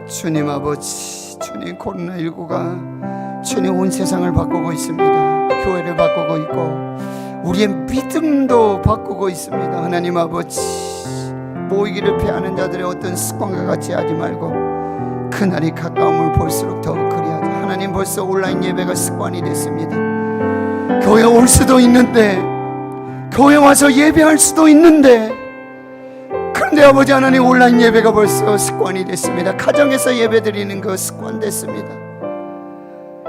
주님 아버지, 주님 코로나19가 주님 온 세상을 바꾸고 있습니다. 교회를 바꾸고 있고 우리의 믿음도 바꾸고 있습니다. 하나님 아버지, 모이기를 피하는 자들의 어떤 습관과 같이 하지 말고 그날이 가까움을 볼수록 더욱 그리하자. 하나님, 벌써 온라인 예배가 습관이 됐습니다. 교회 올 수도 있는데, 교회 와서 예배할 수도 있는데, 그런데 아버지 하나님, 온라인 예배가 벌써 습관이 됐습니다. 가정에서 예배드리는 거 습관 됐습니다.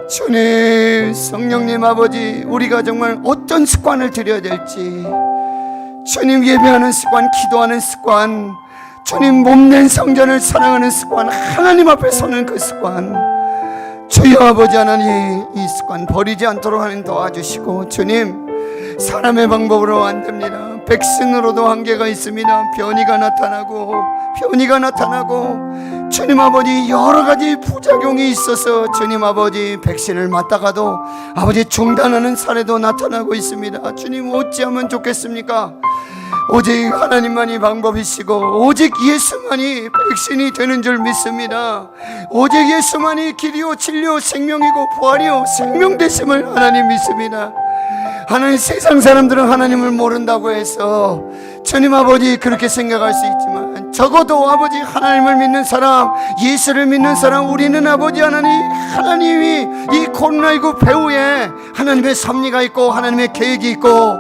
주님, 성령님 아버지, 우리가 정말 어떤 습관을 들여야 될지, 주님 예배하는 습관, 기도하는 습관, 주님 몸낸 성전을 사랑하는 습관, 하나님 앞에 서는 그 습관, 주여 아버지 하나님, 이 습관 버리지 않도록 하나님 도와주시고, 주님, 사람의 방법으로 안 됩니다. 백신으로도 한계가 있습니다. 변이가 나타나고 주님 아버지, 여러 가지 부작용이 있어서 주님 아버지, 백신을 맞다가도 아버지 중단하는 사례도 나타나고 있습니다. 주님, 어찌하면 좋겠습니까? 오직 하나님만이 방법이시고, 오직 예수만이 백신이 되는 줄 믿습니다. 오직 예수만이 길이요 진리요 생명이고 부활이요 생명 되심을 하나님 믿습니다. 하나님, 세상 사람들은 하나님을 모른다고 해서 주님 아버지 그렇게 생각할 수 있지만, 적어도 아버지 하나님을 믿는 사람, 예수를 믿는 사람, 우리는 아버지 하나님이 이 코로나19 배후에 하나님의 섭리가 있고 하나님의 계획이 있고,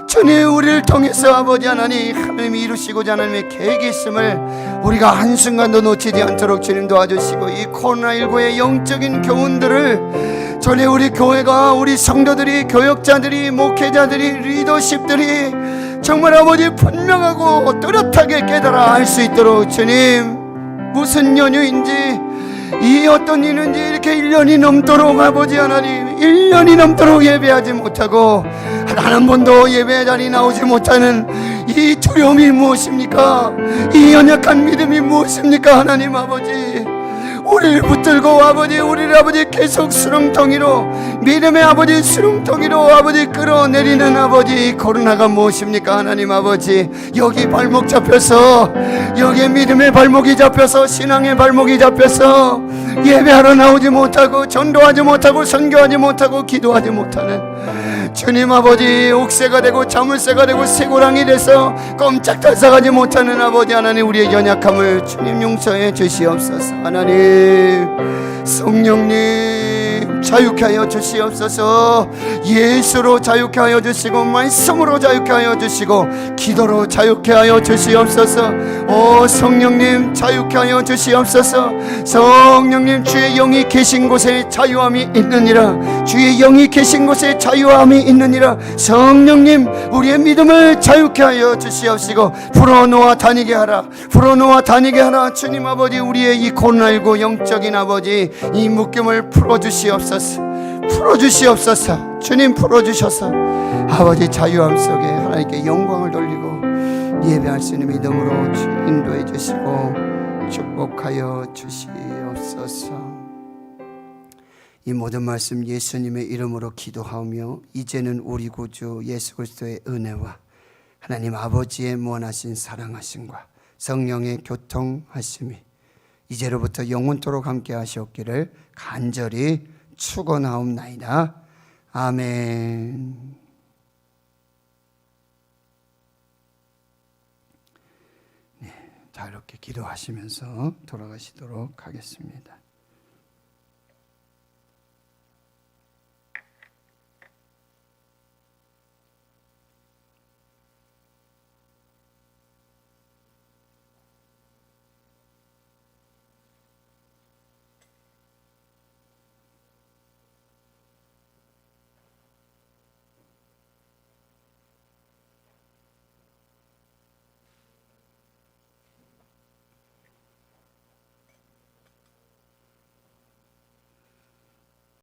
주님 우리를 통해서 아버지 하나님이 이루시고자 하나님의 계획이 있음을 우리가 한순간도 놓치지 않도록 주님 도와주시고, 이 코로나19의 영적인 교훈들을 전에 우리 교회가, 우리 성도들이, 교역자들이, 목회자들이, 리더십들이 정말 아버지 분명하고 뚜렷하게 깨달아 알 수 있도록 주님, 무슨 연유인지, 이 어떤 일인지 이렇게 1년이 넘도록 아버지 하나님, 1년이 넘도록 예배하지 못하고 단 한 번도 예배 자리 나오지 못하는 이 두려움이 무엇입니까? 이 연약한 믿음이 무엇입니까? 하나님 아버지, 우리를 붙들고 아버지, 우리를 아버지 계속 수렁텅이로, 믿음의 아버지 수렁텅이로 아버지 끌어내리는 아버지 코로나가 무엇입니까? 하나님 아버지, 여기 발목 잡혀서, 여기에 믿음의 발목이 잡혀서, 신앙의 발목이 잡혀서 예배하러 나오지 못하고, 전도하지 못하고, 선교하지 못하고, 기도하지 못하는 주님 아버지, 옥새가 되고 자물쇠가 되고 쇠고랑이 돼서 꼼짝달싹하지 못하는 아버지 하나님, 우리의 연약함을 주님 용서해 주시옵소서. 하나님, 성령님 자유케 하여 주시옵소서. 예수로 자유케 하여 주시고, 말씀으로 자유케 하여 주시고, 기도로 자유케 하여 주시옵소서. 오 성령님, 자유케 하여 주시옵소서. 성령님, 주의 영이 계신 곳에 자유함이 있느니라. 주의 영이 계신 곳에 자유함이 있느니라. 성령님, 우리의 믿음을 자유케 하여 주시옵시고, 풀어놓아 다니게 하라. 풀어놓아 다니게 하라. 주님 아버지, 우리의 이 코로나19 영적인 아버지, 이 묶임을 풀어주시옵소서. 풀어주시옵소서. 주님 풀어주셔서 아버지 자유함 속에 하나님께 영광을 돌리고 예배할 수 있는 믿음으로 인도해 주시고 축복하여 주시옵소서. 이 모든 말씀 예수님의 이름으로 기도하며, 이제는 우리 구주 예수 그리스도의 은혜와 하나님 아버지의 무한하신 사랑하심과 성령의 교통하심이 이제로부터 영원토록 함께 하시옵기를 간절히 축원하옵나이다. 아멘. 네, 자 이렇게 기도하시면서 돌아가시도록 하겠습니다.